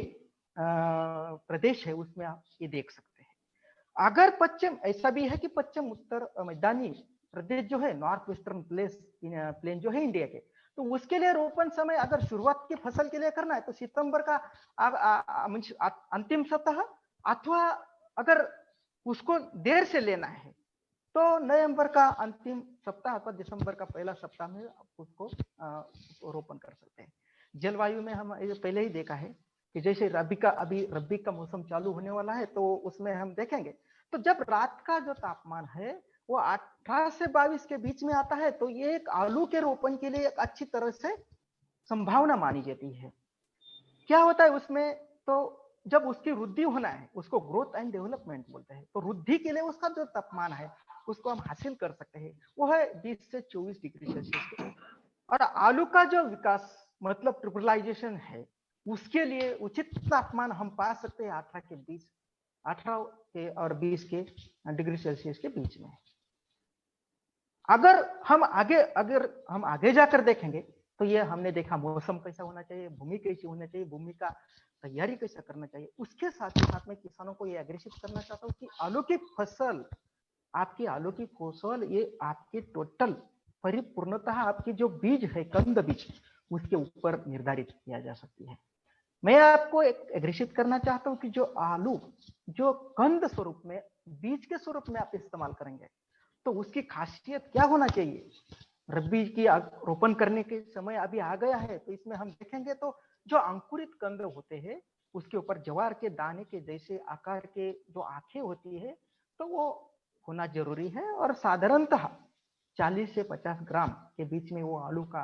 प्रदेश है उसमें आप ये देख सकते हैं। अगर पश्चिम, ऐसा भी है कि पश्चिम उत्तर मैदानी प्रदेश जो है, नॉर्थ वेस्टर्न प्लेन जो है इंडिया के, तो उसके लिए रोपण समय अगर शुरुआत की फसल के लिए करना है तो सितंबर का अंतिम सप्ताह, अथवा अगर उसको देर से लेना है तो नवंबर का अंतिम सप्ताह अथवा दिसंबर का पहला सप्ताह में उसको रोपण कर सकते हैं। जलवायु में हम पहले ही देखा है कि जैसे अभी रबी का मौसम चालू होने वाला है, तो उसमें हम देखेंगे तो जब रात का जो तापमान है वो 18 से 22 के बीच में आता है, तो ये एक आलू के रोपण के लिए एक अच्छी तरह से संभावना मानी जाती है। क्या होता है उसमें, तो जब उसकी वृद्धि होना है, उसको ग्रोथ एंड डेवलपमेंट बोलते हैं, तो वृद्धि के लिए उसका जो तापमान है उसको हम हासिल कर सकते हैं, वो है 20 से 24 डिग्री सेल्सियस। और आलू का जो विकास मतलब ट्रिपलाइजेशन है, उसके लिए उचित तापमान हम पा सकते हैं 18 के और 20 के डिग्री सेल्सियस के बीच में। अगर हम आगे जाकर देखेंगे तो ये हमने देखा मौसम कैसा होना चाहिए, भूमि कैसी होना चाहिए, भूमि का तैयारी कैसा करना चाहिए। उसके साथ ही साथ में किसानों को ये अग्रेषित करना चाहता हूँ कि आलू की फसल, आपकी आलू की फसल, ये आपकी टोटल परिपूर्णतः आपकी जो बीज है, कंद बीज, उसके ऊपर निर्धारित किया जा सकती है। मैं आपको एक अग्रेषित करना चाहता हूं कि जो आलू जो कंद स्वरूप में, बीज के स्वरूप में आप इस्तेमाल करेंगे तो उसकी खासियत क्या होना चाहिए। रबी की रोपण करने के समय अभी आ गया है, तो इसमें हम देखेंगे तो जो अंकुरित कंद होते हैं उसके ऊपर ज्वार के दाने के जैसे आकार के जो आंखें होती है, तो वो होना जरूरी है। और साधारणतः 40 से 50 ग्राम के बीच में वो आलू का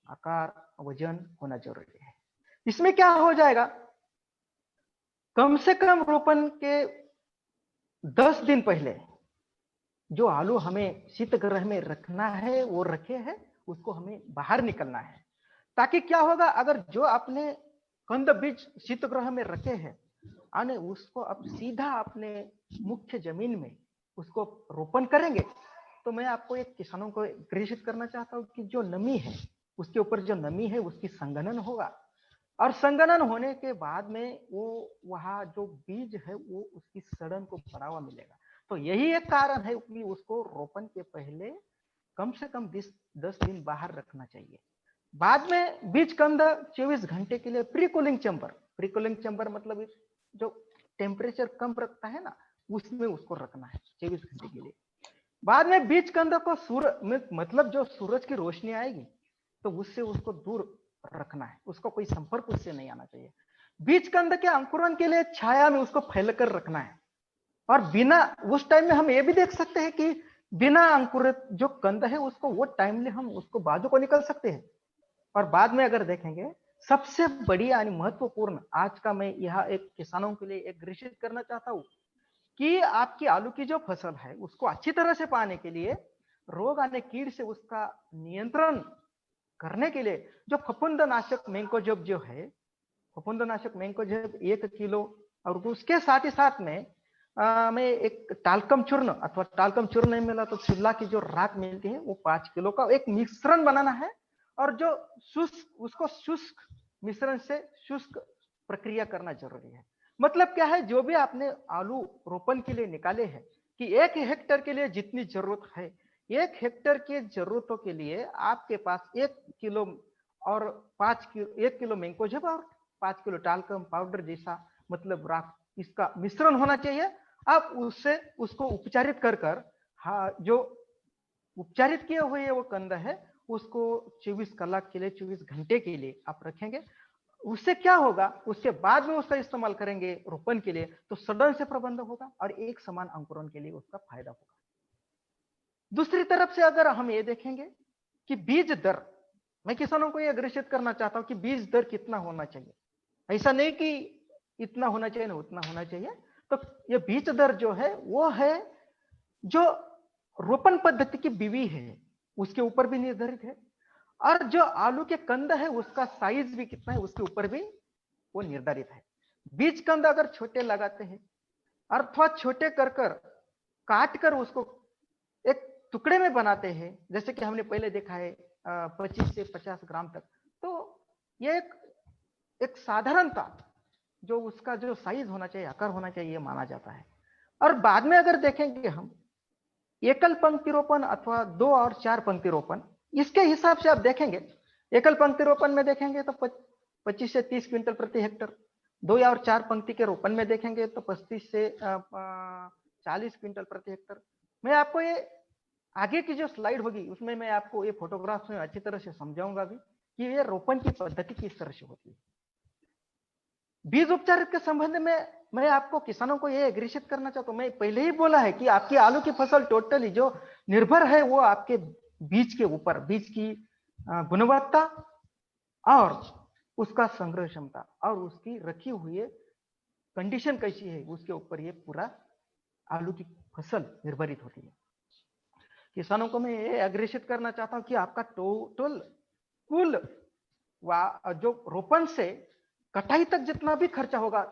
आकार, वजन होना जरूरी है। इसमें क्या हो जाएगा, कम से कम रोपण के 10 दिन पहले जो आलू हमें शीतगृह में रखना है वो रखे हैं, उसको हमें बाहर निकलना है। ताकि क्या होगा, अगर जो आपने कंद बीज शीतगृह में रखे हैं आने उसको अब सीधा अपने मुख्य जमीन में उसको रोपण करेंगे, तो मैं आपको एक किसानों को प्रेषित करना चाहता हूं कि जो नमी है उसके ऊपर जो नमी है उसकी संघनन होगा, और संघनन होने के बाद में वो वहाँ जो बीज है वो उसकी सड़न को बढ़ावा मिलेगा। तो यही एक कारण है कि उसको रोपण के पहले कम से कम 10 दिन बाहर रखना चाहिए। बाद में बीज कंद 24 घंटे के लिए प्री कूलिंग चैम्बर मतलब जो टेम्परेचर कम रखता है ना, उसमें उसको रखना है 24 घंटे के लिए। बाद में बीज कंद को मतलब जो सूरज की रोशनी आएगी तो उससे उसको दूर रखना है, उसको कोई संपर्क उससे नहीं आना चाहिए। बीज कंद के अंकुरन के लिए छाया में उसको फैलकर रखना है। और बिना उस टाइम में हम ये भी देख सकते हैं कि बिना अंकुरित जो कंद है उसको वो टाइमली हम उसको बाजू को निकल सकते हैं। और बाद में अगर देखेंगे सबसे बड़ी यानी महत्वपूर्ण आज का मैं यह एक किसानों के लिए एक घोषित करना चाहता हूं कि आपकी आलू की जो फसल है उसको अच्छी तरह से पाने के लिए, रोग आने कीड़ से उसका नियंत्रण करने के लिए जो फफूंदनाशक मैंकोजेब जो है, फफूंदनाशक मैंकोजेब 1 किलो, और उसके साथ ही साथ में मैं एक टाल्कम चूर्ण अथवा टाल्कम चूर्ण नहीं मिला तो चिल्ला की जो राख मिलती है वो 5 किलो का एक मिश्रण बनाना है। और जो शुष्क उसको शुष्क मिश्रण से शुष्क प्रक्रिया करना जरूरी है। मतलब क्या है, जो भी आपने आलू रोपण के लिए निकाले हैं कि 1 हेक्टेयर के लिए जितनी जरूरत है, 1 हेक्टेयर की जरूरतों के लिए आपके पास 1 किलो और 1 किलो मैंकोजेब और 5 किलो टाल्कम पाउडर जैसा मतलब राख इसका मिश्रण होना चाहिए। आप उससे उसको उपचारित कर हाँ, जो उपचारित किए हुए वो कंद है उसको 24 कलाक के लिए 24 घंटे के लिए आप रखेंगे। उससे क्या होगा, उसके बाद में उसका इस्तेमाल करेंगे रोपण के लिए तो सडन से प्रबंध होगा और एक समान अंकुरण के लिए उसका फायदा होगा। दूसरी तरफ से अगर हम ये देखेंगे कि बीज दर, मैं किसानों को ये अग्रेसित करना चाहता हूं कि बीज दर कितना होना चाहिए। ऐसा नहीं कि इतना होना चाहिए ना उतना होना चाहिए। तो ये बीज दर जो है वो है जो रोपण पद्धति की बीवी है उसके ऊपर भी निर्धारित है, और जो आलू के कंद है उसका साइज भी कितना है उसके ऊपर भी वो निर्धारित है। बीज कंद अगर छोटे लगाते हैं अथवा छोटे कर काट कर उसको एक टुकड़े में बनाते हैं, जैसे कि हमने पहले देखा है 25 से 50 ग्राम तक, तो ये एक साधारणता जो उसका जो साइज होना चाहिए, आकार होना चाहिए, ये माना जाता है। और बाद में अगर देखेंगे हम एकल पंक्ति रोपण अथवा 2 और 4 पंक्ति रोपण, इसके हिसाब से आप देखेंगे एकल पंक्ति रोपण में देखेंगे तो 25 से 30 क्विंटल प्रति हेक्टर, 2 या और 4 पंक्ति के रोपण में देखेंगे तो 35 से 40 क्विंटल प्रति हेक्टर। मैं आपको ये आगे की जो स्लाइड होगी उसमें मैं आपको ये फोटोग्राफ्स में अच्छी तरह से समझाऊंगा भी कि ये रोपण की पद्धति किस तरह से होती है। बीज उपचार के संबंध में मैं आपको किसानों को यह अग्रेसित करना चाहता हूं। मैं पहले ही बोला है कि आपकी आलू की फसल टोटली जो निर्भर है वो आपके बीज के ऊपर, बीज की गुणवत्ता और उसका संग्रह क्षमता और उसकी रखी हुई कंडीशन कैसी है उसके ऊपर ये पूरा आलू की फसल निर्भरित होती है। किसानों को मैं ये अग्रेसित करना चाहता हूं कि आपका टोटल कुल जो रोपण से कटाई तक जितना भी खर्चा होगा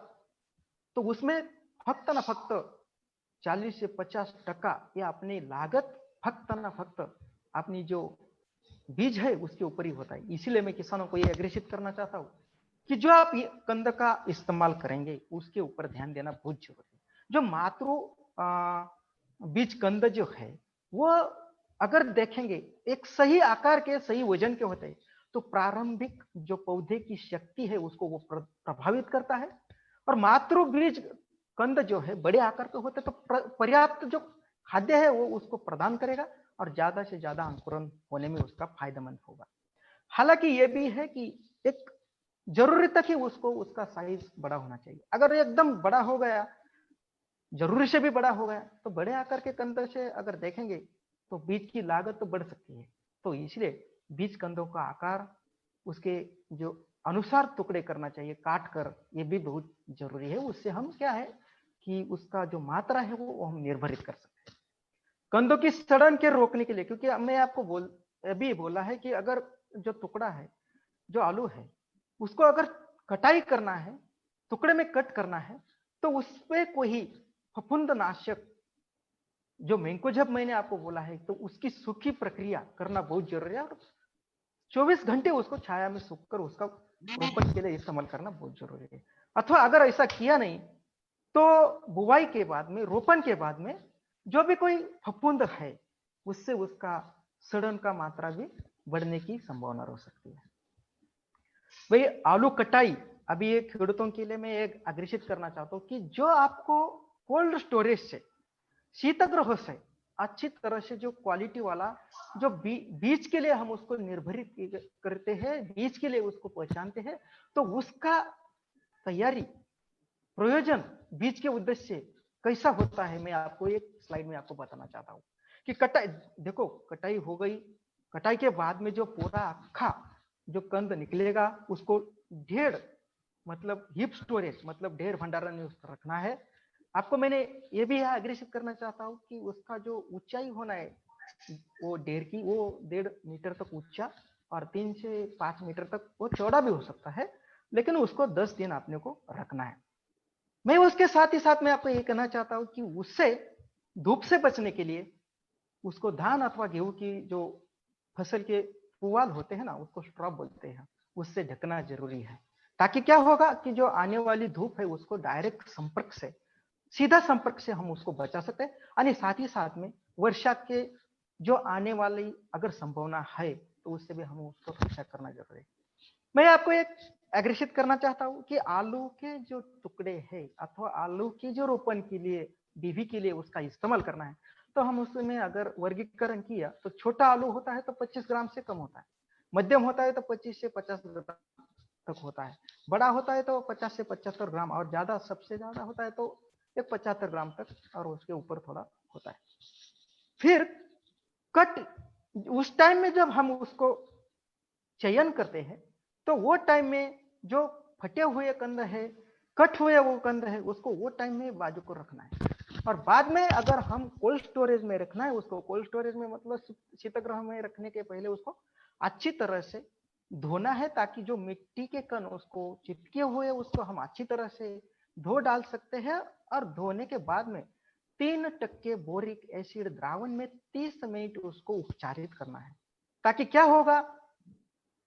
तो उसमें फक्त ना फक्त 40 से 50% ये अपनी लागत फक्त ना फक्त अपनी जो बीज है उसके ऊपर ही होता है। इसीलिए मैं किसानों को ये अग्रेसित करना चाहता हूँ कि जो आप ये कंद का इस्तेमाल करेंगे उसके ऊपर ध्यान देना बहुत जरूरी है। जो मातृ बीज कंद जो है वो अगर देखेंगे एक सही आकार के सही वजन के होते हैं तो प्रारंभिक जो पौधे की शक्ति है उसको वो प्रभावित करता है, और मातृ बीज कंद जो है बड़े आकार के होते तो पर्याप्त जो खाद्य है वो उसको प्रदान करेगा और ज्यादा से ज्यादा अंकुरण होने में उसका फायदेमंद होगा। हालांकि ये भी है कि एक जरूरी तक ही उसको उसका साइज बड़ा होना चाहिए। अगर एकदम बड़ा हो गया, जरूरी से भी बड़ा हो गया, तो बड़े आकार के कंद से अगर देखेंगे तो बीज की लागत तो बढ़ सकती है। तो इसलिए बीज कंदों का आकार उसके जो अनुसार टुकड़े करना चाहिए काट कर, ये भी बहुत जरूरी है। उससे हम क्या है कि उसका जो मात्रा है वो हम निर्धारित कर सकते हैं कंदों की सड़न के रोकने के लिए। क्योंकि मैं आपको अभी बोला है कि अगर जो टुकड़ा है जो आलू है उसको अगर कटाई करना है, टुकड़े में कट करना है, तो उसपे कोई फफूंदनाशक जो मैंकोजेब मैंने आपको बोला है तो उसकी सूखी प्रक्रिया करना बहुत जरूरी है। और 24 घंटे उसको छाया में सूख कर उसका रोपण के लिए इस्तेमाल करना बहुत जरूरी है। अथवा अगर ऐसा किया नहीं तो बुवाई के बाद में, रोपण के बाद में जो भी कोई फफूंद है उससे उसका सड़न का मात्रा भी बढ़ने की संभावना हो सकती है। भाई आलू कटाई, अभी एक खेडूतों के लिए मैं एक अग्रेषित करना चाहता हूँ कि जो आपको कोल्ड स्टोरेज से, शीतगृह से अच्छी तरह से जो क्वालिटी वाला जो बीज के लिए हम उसको निर्भरित करते हैं, बीज के लिए उसको पहचानते हैं, तो उसका तैयारी प्रयोजन बीज के उद्देश्य से कैसा होता है मैं आपको एक स्लाइड में आपको बताना चाहता हूँ कि कटाई, देखो कटाई हो गई, कटाई के बाद में जो पूरा अखा जो कंद निकलेगा उसको ढेर मतलब हीप स्टोरेज मतलब ढेर भंडारण में रखना है। आपको मैंने ये भी यहाँ अग्रेषित करना चाहता हूँ कि उसका जो ऊंचाई होना है वो ढेर की वो 1.5 मीटर तक ऊंचा और 3 से 5 मीटर तक वो चौड़ा भी हो सकता है, लेकिन उसको 10 दिन आपने को रखना है। मैं उसके साथ ही साथ मैं आपको ये कहना चाहता हूं कि उससे धूप से बचने के लिए उसको धान अथवा गेहूं की जो फसल के पुआल होते हैं ना, उसको स्ट्रॉप बोलते हैं, उससे ढकना जरूरी है। ताकि क्या होगा कि जो आने वाली धूप है उसको डायरेक्ट संपर्क से, सीधा संपर्क से हम उसको बचा सकते हैं। और साथ ही साथ में वर्षा के जो आने वाली अगर संभावना है तो उससे भी हम उसको रक्षा करना जरूरी है। मैं आपको एक अग्रेषित करना चाहता हूं कि आलू के जो टुकड़े हैं अथवा आलू की जो रोपण के लिए बीवी के लिए उसका इस्तेमाल करना है, तो हम उसमें अगर वर्गीकरण किया तो छोटा आलू होता है तो 25 ग्राम से कम होता है, मध्यम होता है तो 25 से 50 ग्राम तक होता है, बड़ा होता है तो 50 से 75 ग्राम, और ज्यादा सबसे ज्यादा होता है तो एक 75 ग्राम तक, और उसके ऊपर थोड़ा होता है। फिर कट, उस टाइम में जब हम उसको चयन करते हैं तो वो टाइम में जो फटे हुए कंद है, कट हुए वो कंद है, उसको वो टाइम में बाजू को रखना है। और बाद में अगर हम कोल्ड स्टोरेज में रखना है उसको, कोल्ड स्टोरेज में मतलब शीतगृह में रखने के पहले उसको अच्छी तरह से धोना है, ताकि जो मिट्टी के कण उसको चिपके हुए उसको हम अच्छी तरह से धो डाल सकते हैं। और धोने के बाद में 3% बोरिक एसिड द्रावण में 30 मिनट उसको उपचारित करना है, ताकि क्या होगा,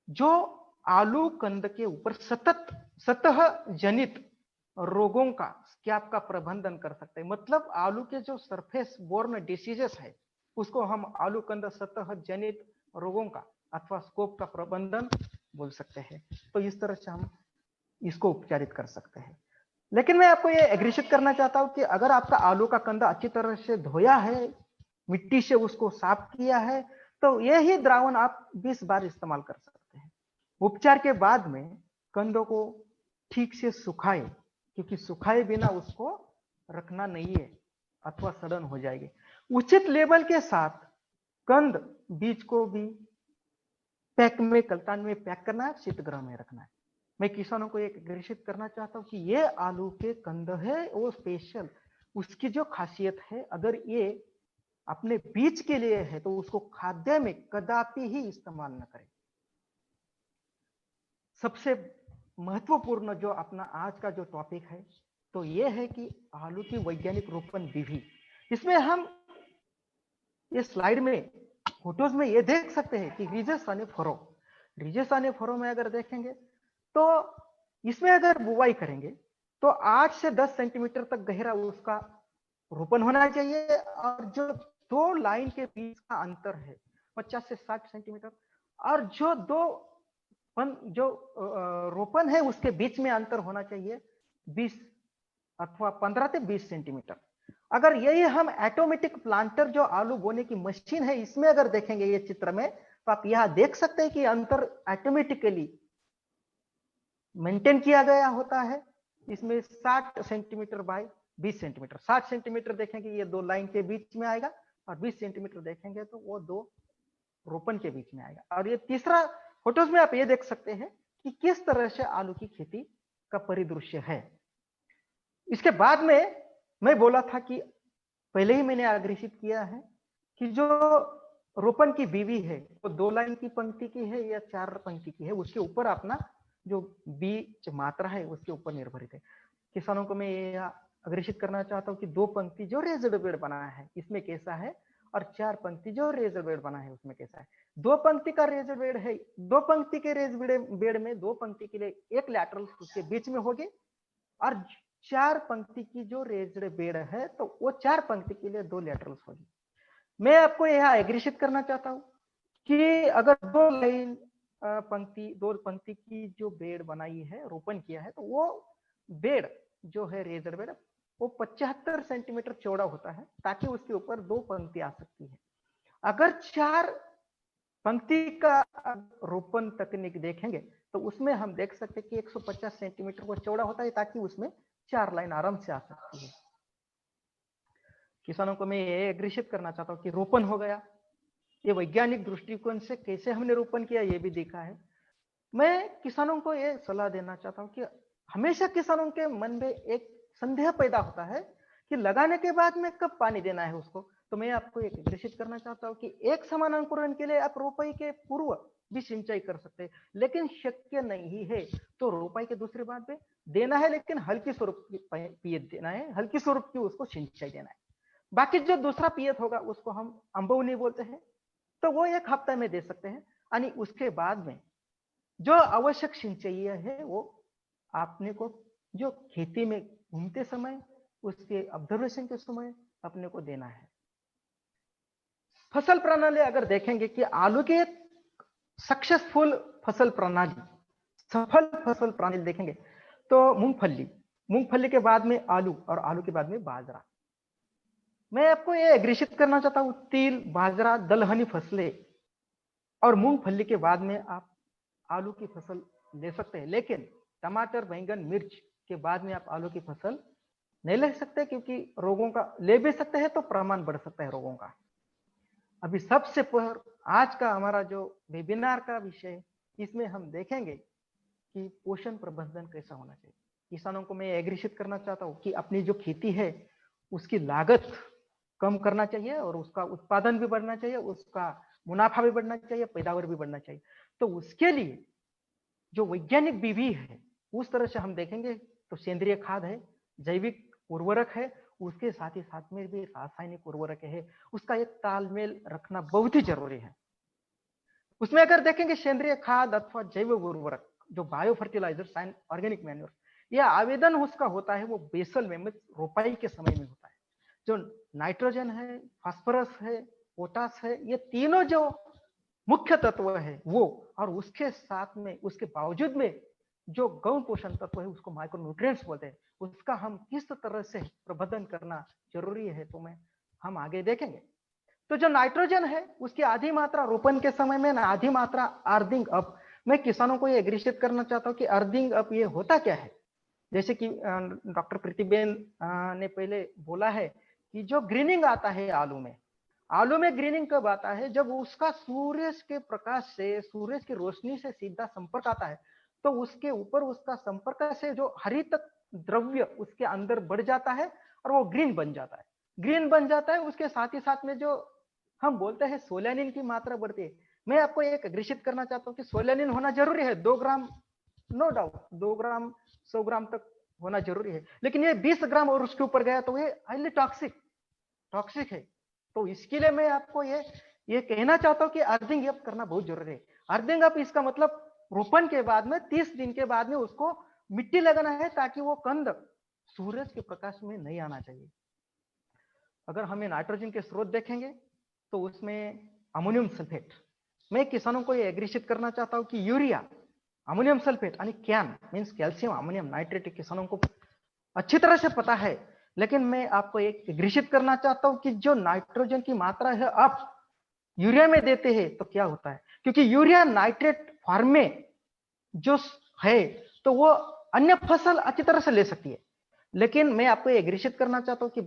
जो आलू कंद के ऊपर सतह जनित रोगों का स्कैब का प्रबंधन कर सकते हैं। मतलब आलू के जो सरफेस बोर्न डिसीजेस है उसको हम आलू कंद सतह जनित रोगों का अथवा स्कोप का प्रबंधन बोल सकते हैं। तो इस तरह से हम इसको उपचारित कर सकते हैं। लेकिन मैं आपको ये एग्रेषित करना चाहता हूं कि अगर आपका आलू का कंद अच्छी तरह से धोया है, मिट्टी से उसको साफ किया है, तो यही द्रावण आप 20 बार इस्तेमाल कर सकते हैं। उपचार के बाद में कंदों को ठीक से सुखाए, क्योंकि सुखाए बिना उसको रखना नहीं है अथवा सड़न हो जाएगी। उचित लेवल के साथ कंद बीज को भी पैक में, कलतान में पैक करना है, शीतगृह में रखना है। मैं किसानों को एक अग्रेषित करना चाहता हूं कि ये आलू के कंद है वो स्पेशल, उसकी जो खासियत है, अगर ये अपने बीज के लिए है तो उसको खाद्य में कदापि ही इस्तेमाल न करें। सबसे महत्वपूर्ण जो अपना आज का जो टॉपिक है तो ये है कि आलू की वैज्ञानिक रोपण विधि। इसमें हम ये स्लाइड में फोटोज में ये देख सकते हैं कि रिजेस आने फरो में अगर देखेंगे तो इसमें अगर बुवाई करेंगे तो 8 से 10 सेंटीमीटर तक गहरा उसका रोपण होना चाहिए, और जो दो लाइन के बीच का अंतर है 50 से 60 सेंटीमीटर, और जो दो जो रोपण है उसके बीच में अंतर होना चाहिए 20 अथवा 15 से 20 सेंटीमीटर। अगर यही हम ऑटोमेटिक प्लांटर जो आलू बोने की मशीन है इसमें अगर देखेंगे ये चित्र में, तो आप यहां देख सकते हैं कि अंतर ऑटोमेटिकली मेंटेन किया गया होता है। इसमें 60 सेंटीमीटर बाय 20 सेंटीमीटर, 60 सेंटीमीटर देखेंगे ये दो लाइन के बीच में आएगा, और 20 सेंटीमीटर देखेंगे तो वो दो रोपण के बीच में आएगा। और ये तीसरा फोटोज में आप ये देख सकते हैं कि किस तरह से आलू की खेती का परिदृश्य है। इसके बाद में मैं बोला था कि पहले ही मैंने अग्रेषित किया है कि जो रोपण की बीवी है वो 2 लाइन की पंक्ति की है या 4 पंक्ति की है, उसके ऊपर अपना जो बीज मात्रा है उसके ऊपर निर्भरित है। किसानों को मैं ये अग्रेषित करना चाहता हूँ कि 2 पंक्ति जो रेज्ड बेड बनाया है इसमें कैसा है, और 4 पंक्ति जो रेजर बेड बना है उसमें कैसा है। 2 पंक्ति का रेजर बेड है, 2 पंक्ति के रेजर बेड में 2 पंक्ति के लिए एक लैटरल उसके बीच में होगी, और 4 पंक्ति की जो रेजर बेड है तो वो 4 पंक्ति के लिए 2 लैटरल्स होगी। मैं आपको यह एग्रीशित करना चाहता हूं कि अगर 2 लाइन पंक्ति 2 पंक्ति की जो बेड बनाई है, रोपण किया है, तो वो बेड जो है रेजर बेड वो 75 सेंटीमीटर चौड़ा होता है ताकि उसके ऊपर 2 पंक्ति आ सकती है। अगर 4 पंक्ति का रोपण तकनीक देखेंगे तो उसमें हम देख सकते हैं कि 150 सेंटीमीटर को चौड़ा होता है ताकि उसमें 4 लाइन आराम से आ सकती है। किसानों को मैं ये एग्रीशित करना चाहता हूँ कि रोपण हो गया, ये वैज्ञानिक दृष्टिकोण से कैसे हमने रोपण किया ये भी देखा है। मैं किसानों को ये सलाह देना चाहता हूँ कि हमेशा किसानों के मन में एक संदेह पैदा होता है कि लगाने के बाद में कब पानी देना है उसको। तो मैं आपको एक एग्रीशित करना चाहता हूँ कि एक समान अंकुरण के लिए आप रोपाई के पूर्व भी सिंचाई कर सकते हैं, लेकिन शक्य नहीं है तो रोपाई के दूसरे बाद में देना है, लेकिन हल्की स्वरूप की पियत देना है, हल्की स्वरूप की उसको सिंचाई देना है। बाकी जो दूसरा पियत होगा उसको हम अंबवनी बोलते हैं, तो वो 1 हफ्ता में दे सकते हैं। यानी उसके बाद में जो आवश्यक सिंचाई है वो आपने को जो खेती में घूमते समय उसके ऑब्जर्वेशन के समय अपने को देना है। फसल प्रणाली अगर देखेंगे कि आलू के सक्सेसफुल फसल प्रणाली, सफल फसल प्रणाली देखेंगे तो मूंगफली के बाद में आलू और आलू के बाद में बाजरा। मैं आपको ये एग्रीशित करना चाहता हूँ तिल, बाजरा, दलहनी फसलें और मूंगफली के बाद में आप आलू की फसल ले सकते हैं, लेकिन टमाटर, बैंगन, मिर्च के बाद में आप आलू की फसल नहीं ले सकते, क्योंकि रोगों का ले भी सकते हैं तो प्रमाण बढ़ सकता है रोगों का। अभी सबसे पर आज का हमारा जो वेबिनार का विषय, इसमें हम देखेंगे कि पोषण प्रबंधन कैसा होना चाहिए। किसानों को मैं एग्रीशित करना चाहता हूँ कि अपनी जो खेती है उसकी लागत कम करना चाहिए और उसका उत्पादन भी बढ़ना चाहिए, उसका मुनाफा भी बढ़ना चाहिए, पैदावार भी बढ़ना चाहिए। तो उसके लिए जो वैज्ञानिक विधि है उस तरह से हम देखेंगे तो सेंद्रीय खाद है, जैविक उर्वरक है, उसके साथ ही साथ में भी रासायनिक उर्वरक है, उसका एक तालमेल रखना बहुत ही जरूरी है। उसमें अगर देखेंगे सेंद्रीय खाद अथवा जैव उर्वरक जो bio fertilisers and organic manure, यह आवेदन उसका होता है वो बेसल में रोपाई के समय में होता है। जो नाइट्रोजन है, फास्फोरस है, पोटास है, ये तीनों जो मुख्य तत्व है वो, और उसके साथ में उसके बावजूद में जो गौण पोषण तत्व है उसको माइक्रोन्यूट्रिएंट्स बोलते हैं, उसका हम किस तरह से प्रबंधन करना जरूरी है तो हम आगे देखेंगे। तो जो नाइट्रोजन है उसकी आधी मात्रा रोपण के समय में, आधी मात्रा अर्थिंग अप। मैं किसानों को ये एग्रीशित करना चाहता हूँ कि अर्थिंग अप ये होता क्या है। जैसे कि डॉक्टर प्रीतिबेन ने पहले बोला है कि जो ग्रीनिंग आता है आलू में ग्रीनिंग कब आता है, जब उसका सूर्य के प्रकाश से, सूर्य की रोशनी से सीधा संपर्क आता है, तो उसके ऊपर उसका संपर्क से जो हरित द्रव्य उसके अंदर बढ़ जाता है और वो ग्रीन बन जाता है। ग्रीन बन जाता है, उसके साथ ही साथ में जो हम बोलते हैं सोलानिन की मात्रा बढ़ती है। मैं आपको एक एग्रीशित करना चाहता हूँ कि सोलानिन होना जरूरी है, 2 ग्राम नो डाउट, 2 ग्राम 100 ग्राम तक होना जरूरी है, लेकिन ये 20 ग्राम और उसके ऊपर गया तो ये हाईली टॉक्सिक है। तो इसके लिए मैं आपको ये कहना चाहता हूँ कि अर्थिंग अप करना बहुत जरूरी है। अर्थिंग अप इसका मतलब रोपण के बाद में 30 दिन के बाद में उसको मिट्टी लगाना है ताकि वो कंद सूरज के प्रकाश में नहीं आना चाहिए। अगर हमें नाइट्रोजन के स्रोत देखेंगे तो उसमें अमोनियम सल्फेट, मैं किसानों को ये एग्रीशित करना चाहता हूँ कि यूरिया, अमोनियम सल्फेट यानी can means calcium ammonium nitrate किसानों को अच्छी तरह से पता है, लेकिन मैं आपको एक एग्रीशित करना चाहता हूँ कि जो नाइट्रोजन की मात्रा है आप यूरिया में देते हैं तो क्या होता है, क्योंकि यूरिया नाइट्रेट फॉर्म में जो है तो वो अन्य फसल अच्छी तरह से ले सकती है, लेकिन मैं आपको एग्रीशित करना चाहता हूँ कि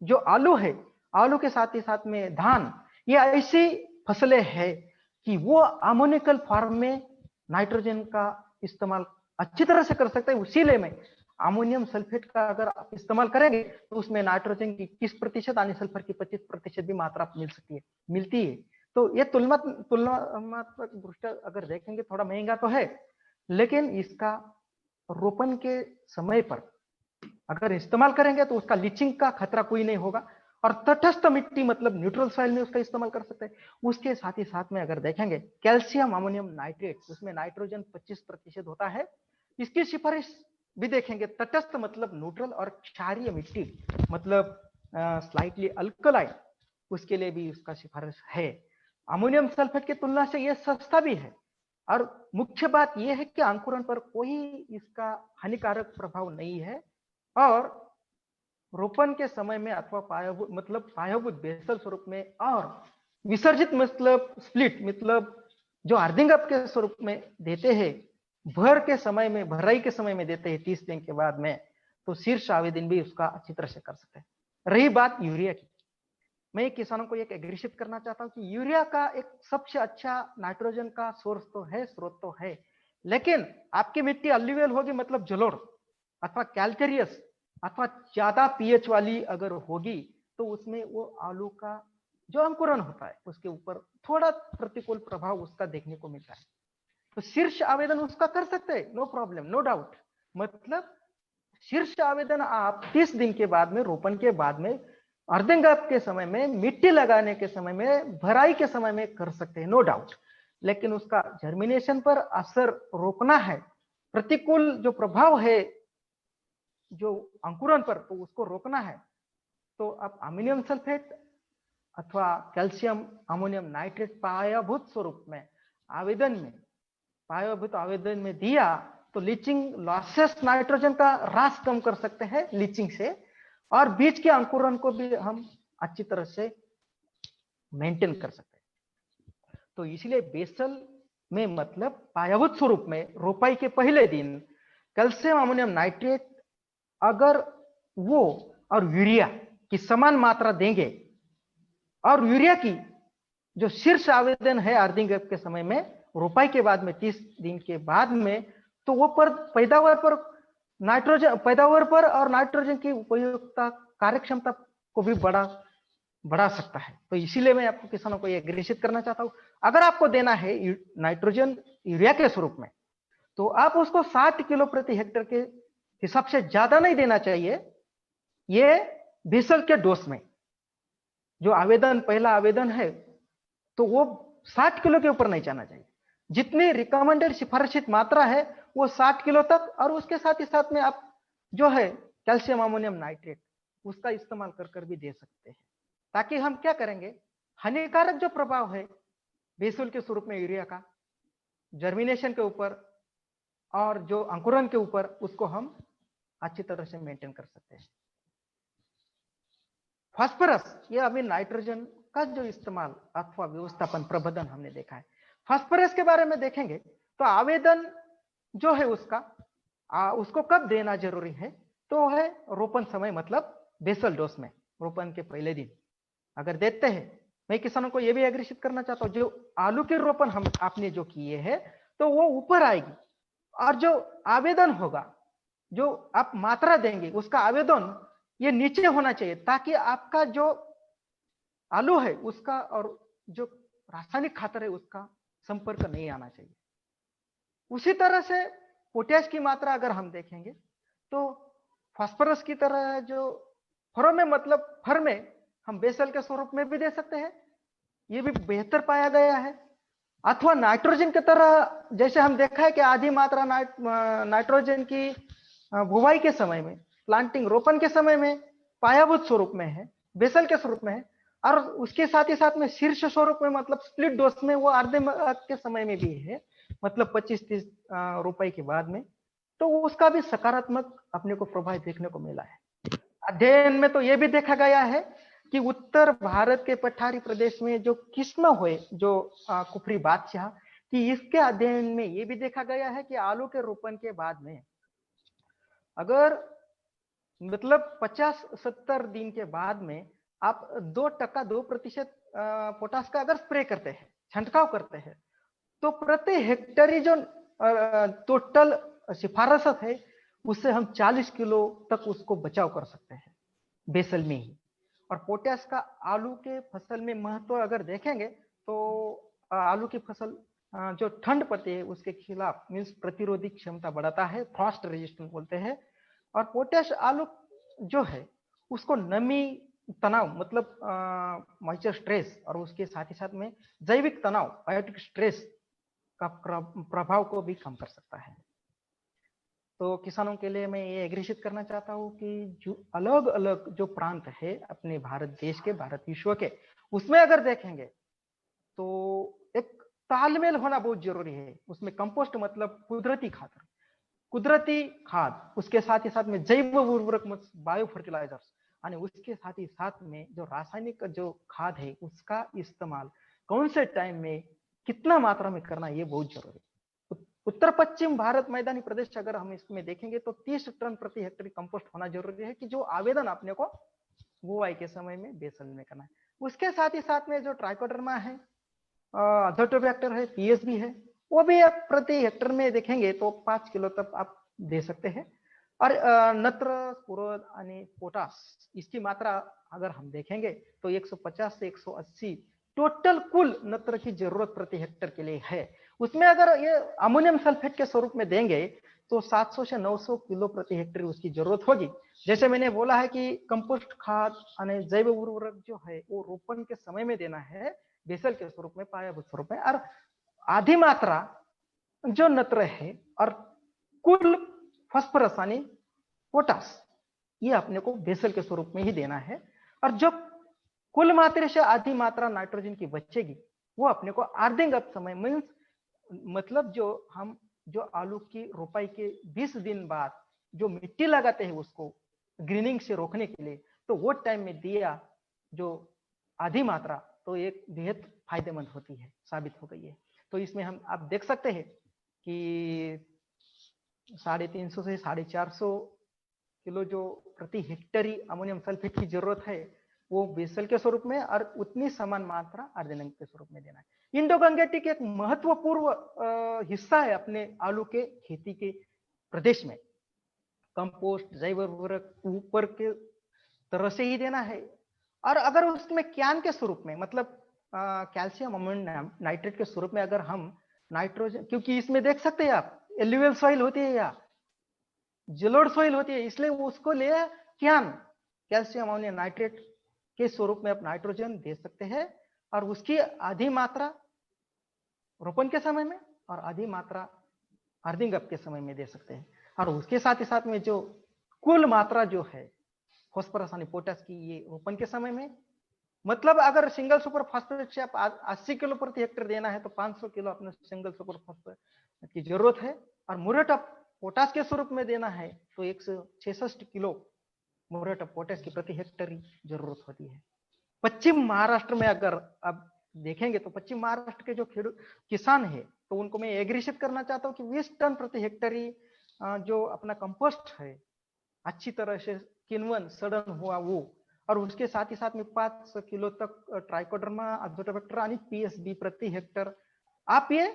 जो आलू है, आलू के साथ ही साथ में धान, ये ऐसी फसलें हैं कि वो अमोनिकल फॉर्म में नाइट्रोजन का इस्तेमाल अच्छी तरह से कर सकते हैं। उसीलिए मैं अमोनियम सल्फेट का अगर आप इस्तेमाल करेंगे तो उसमें नाइट्रोजन की 21% यानी सल्फर की 25% भी मात्रा मिलती है। तो ये तुलनात्मक दृष्टया अगर देखेंगे थोड़ा महंगा तो है, लेकिन इसका रोपण के समय पर अगर इस्तेमाल करेंगे तो उसका लीचिंग का खतरा कोई नहीं होगा और तटस्थ मिट्टी मतलब न्यूट्रल सॉइल में उसका इस्तेमाल कर सकते हैं। उसके साथ ही साथ में अगर देखेंगे कैल्शियम अमोनियम नाइट्रेट, उसमें नाइट्रोजन 25% होता है, इसकी सिफारिश भी देखेंगे। तटस्थ मतलब न्यूट्रल, और क्षारीय मिट्टी मतलब स्लाइटली अल्कलाइन, उसके लिए भी उसका सिफारिश है। अमोनियम सल्फेट की तुलना से यह सस्ता भी है, और मुख्य बात यह है कि अंकुरण पर कोई इसका हानिकारक प्रभाव नहीं है, और रोपण के समय में अथवा पायाभूत बेसल स्वरूप में, और विसर्जित मतलब स्प्लिट मतलब जो अर्थिंग अप के स्वरूप में देते हैं, भर के समय में, भराई के समय में देते हैं 30 दिन के बाद में, तो शीर्ष आवेदन भी उसका अच्छी तरह से कर सकते हैं। रही बात यूरिया की, मैं किसानों को एक अग्रेषित करना चाहता हूं कि यूरिया का एक सबसे अच्छा नाइट्रोजन का सोर्स तो है, स्रोत तो है, लेकिन आपकी मिट्टी अलुवियल होगी मतलब जलोढ़ अथवा कैल्केरियस अथवा ज्यादा पीएच वाली अगर होगी, तो उसमें वो आलू का जो अंकुरण होता है उसके ऊपर थोड़ा प्रतिकूल प्रभाव उसका देखने को मिलता है। तो शीर्ष आवेदन उसका कर सकते हैं, नो प्रॉब्लम, नो डाउट। मतलब शीर्ष आवेदन आप 30 दिन के बाद में, रोपण के बाद में, अर्थिंग अप के समय में, मिट्टी लगाने के समय में, भराई के समय में कर सकते हैं, नो डाउट। लेकिन उसका जर्मिनेशन पर असर रोकना है, प्रतिकूल जो प्रभाव है जो अंकुरण पर, तो उसको रोकना है। तो आप अमोनियम सल्फेट अथवा कैल्शियम अमोनियम नाइट्रेट पायाभूत स्वरूप में पायाभूत आवेदन में दिया, तो लीचिंग लॉसेस नाइट्रोजन का ह्रास कम कर सकते हैं लीचिंग से, और बीज के अंकुरण को भी हम अच्छी तरह से मेंटेन कर सकते हैं। तो इसलिए बेसल में मतलब पायाभूत स्वरूप में रोपाई के पहले दिन कैल्शियम अमोनियम नाइट्रेट अगर वो और यूरिया की समान मात्रा देंगे, और यूरिया की जो शीर्ष आवेदन है अर्थिंग अप के समय में, रोपाई के बाद में 30 दिन के बाद में, तो वो पर पैदावार पर और नाइट्रोजन की उपयोगिता कार्यक्षमता को भी बढ़ा सकता है। तो इसीलिए मैं आपको किसानों को ये अग्रेषित करना चाहता हूं, अगर आपको देना है नाइट्रोजन यूरिया के स्वरूप में, तो आप उसको 60 किलो प्रति हेक्टेयर के हिसाब से ज्यादा नहीं देना चाहिए। ये बेसल के डोज में जो पहला आवेदन है, तो वो 60 किलो के ऊपर नहीं जाना चाहिए। जितनी रिकमेंडेड सिफारिशित मात्रा है वो 60 किलो तक, और उसके साथ ही साथ में आप जो है कैल्शियम अमोनियम नाइट्रेट उसका इस्तेमाल कर भी दे सकते हैं, ताकि हम क्या करेंगे, हानिकारक जो प्रभाव है बेसल के स्वरूप में यूरिया का जर्मिनेशन के ऊपर और जो अंकुरण के ऊपर, उसको हम अच्छी तरह से मेंटेन कर सकते हैं। फास्फोरस, ये अभी नाइट्रोजन का जो इस्तेमाल अथवा व्यवस्थापन प्रबंधन हमने देखा है। फास्फोरस के बारे में देखेंगे तो आवेदन जो है उसको कब देना जरूरी है, तो है रोपण समय मतलब बेसल डोज में, रोपण के पहले दिन अगर देते हैं। मैं किसानों को यह भी अग्रेषित करना चाहता हूं, जो आलू के रोपण आपने जो किए हैं, तो वो ऊपर आएगी, और जो आवेदन होगा, जो आप मात्रा देंगे, उसका आवेदन ये नीचे होना चाहिए, ताकि आपका जो आलू है उसका और जो रासायनिक खातर है उसका संपर्क नहीं आना चाहिए। उसी तरह से पोटेश की मात्रा अगर हम देखेंगे, तो फास्फोरस की तरह जो फरों में मतलब फर में हम बेसल के स्वरूप में भी दे सकते हैं, ये भी बेहतर पाया गया है। अथवा नाइट्रोजन की तरह, जैसे हम देखा है कि आधी मात्रा नाइट्रोजन की बुवाई के समय में, प्लांटिंग रोपण के समय में पायाभूत स्वरूप में है, बेसल के स्वरूप में है, और उसके साथ ही साथ में शीर्ष स्वरूप में मतलब स्प्लिट डोज में वो अर्धे के समय में भी है, मतलब 25-30 रुपए के बाद में, तो उसका भी सकारात्मक अपने को प्रभाव देखने को मिला है। अध्ययन में तो यह भी देखा गया है कि उत्तर भारत के पठारी प्रदेश में जो किस्म हुए, जो कुफरी बादशाह, कि इसके अध्ययन में यह भी देखा गया है कि आलू के रोपण के बाद में अगर मतलब 50-70 दिन के बाद में आप 2% पोटास का अगर स्प्रे करते हैं, छंटकाव करते हैं, तो प्रति हेक्टेयर जो टोटल सिफारिश है उससे हम 40 किलो तक उसको बचाव कर सकते हैं बेसल में ही। और पोटास का आलू के फसल में महत्व अगर देखेंगे, तो आलू की फसल जो ठंड पड़ती है उसके खिलाफ मीन्स प्रतिरोधी क्षमता बढ़ाता है, फ्रॉस्ट रेजिस्टेंट बोलते हैं। और पोटास आलू जो है उसको नमी तनाव मतलब मॉइस्चर स्ट्रेस और उसके साथ ही साथ में जैविक तनाव बायोटिक स्ट्रेस का प्रभाव को भी कम कर सकता है। तो किसानों के लिए मैं ये अग्रेषित करना चाहता हूँ कि जो अलग अलग जो प्रांत है अपने भारत देश के, भारत विश्व के, उसमें अगर देखेंगे तो एक तालमेल होना बहुत जरूरी है। उसमें कंपोस्ट मतलब कुदरती खाद, उसके साथ ही साथ में जैव उर्वरक बायो फर्टिलाइजर्स, और उसके साथ ही साथ में जो रासायनिक जो खाद है उसका इस्तेमाल कौन से टाइम में कितना मात्रा में करना, ये बहुत जरूरी है। उत्तर पश्चिम भारत मैदानी प्रदेश अगर हम इसमें देखेंगे तो 30 टन प्रति हेक्टेयर कंपोस्ट होना जरूरी है कि जो आवेदन आपने को बुआई के समय में बेसल में करना है। उसके साथ ही साथ में जो ट्राइकोडर्मा है, अजोटोबैक्टर है, पीएसबी है, वो भी आप प्रति हेक्टेयर में देखेंगे तो 5 किलो तक आप दे सकते हैं। और नत्र, स्फुरद और पोटास, इसकी मात्रा अगर हम देखेंगे तो 150 से 180 टोटल कुल नत्र की जरूरत प्रति हेक्टेयर के लिए है। उसमें अगर ये अमोनियम सल्फेट के स्वरूप में देंगे तो 700 से 900 किलो प्रति हेक्टेयर उसकी जरूरत होगी। जैसे मैंने बोला है कि कंपोस्ट खाद और जैव उर्वरक जो है वो रोपण के समय में देना है, बेसल के स्वरूप में, पायाभूत स्वरूप में, और आधी मात्रा जो नत्र है और कुल फास्फोरस यानी पोटास, ये अपने को बेसल के स्वरूप में ही देना है। और जो कुल मात्रा से आधी मात्रा नाइट्रोजन की बचेगी वो अपने को अर्धिंग अप समय मीन्स मतलब जो आलू की रोपाई के 20 दिन बाद जो मिट्टी लगाते हैं उसको ग्रीनिंग से रोकने के लिए, तो वो टाइम में दिया जो आधी मात्रा तो एक बेहद फायदेमंद होती है, साबित हो गई है। तो इसमें हम आप देख सकते हैं कि 350 से 450 किलो जो प्रति हेक्टेयर अमोनियम सल्फेट की जरूरत है वो बेसल के स्वरूप में और उतनी समान मात्रा अर्धेनंग के स्वरूप में देना है। इंडो गंगेटिक एक महत्वपूर्ण हिस्सा है अपने आलू के खेती के प्रदेश में। कंपोस्ट, जैव उर्वरक ऊपर के तरह से ही देना है। और अगर उसमें कैन के स्वरूप में मतलब कैल्शियम अमोनियम नाइट्रेट के स्वरूप में अगर हम नाइट्रोजन, क्योंकि इसमें देख सकते हैं आप एल्यूवियल सॉइल होती है या जलोढ़ सॉइल होती है, इसलिए उसको ले कैन कैल्शियम अमोनियम नाइट्रेट के स्वरूप में आप नाइट्रोजन दे सकते हैं। और उसकी आधी मात्रा रोपण के समय में और आधी मात्रा अर्धिंग अप के समय में दे सकते हैं। और उसके साथ ही साथ में जो कुल मात्रा जो है फास्फोरस और पोटास की, ये रोपण के समय में, मतलब अगर सिंगल सुपर फास्फेट से आप 80 किलो प्रति हेक्टेयर देना है तो 500 किलो अपने सिंगल सुपर फास्फेट की जरूरत है। और म्यूरेट ऑफ पोटास के स्वरूप में देना है तो 166 किलो म्यूरेट ऑफ पोटास की प्रति हेक्टेयर जरूरत होती है। पश्चिम महाराष्ट्र में अगर आप देखेंगे तो पश्चिम महाराष्ट्र के जो किसान है तो उनको मैं एग्रीशित करना चाहता हूँ कि 20 टन प्रति हेक्टेयर जो अपना कंपोस्ट है अच्छी तरह से किण्वन सड़न हुआ वो, और उसके साथ ही साथ में 500 किलो तक ट्राइकोडर्मा, अजोटोबैक्टर और पीएसबी प्रति हेक्टेयर आप ये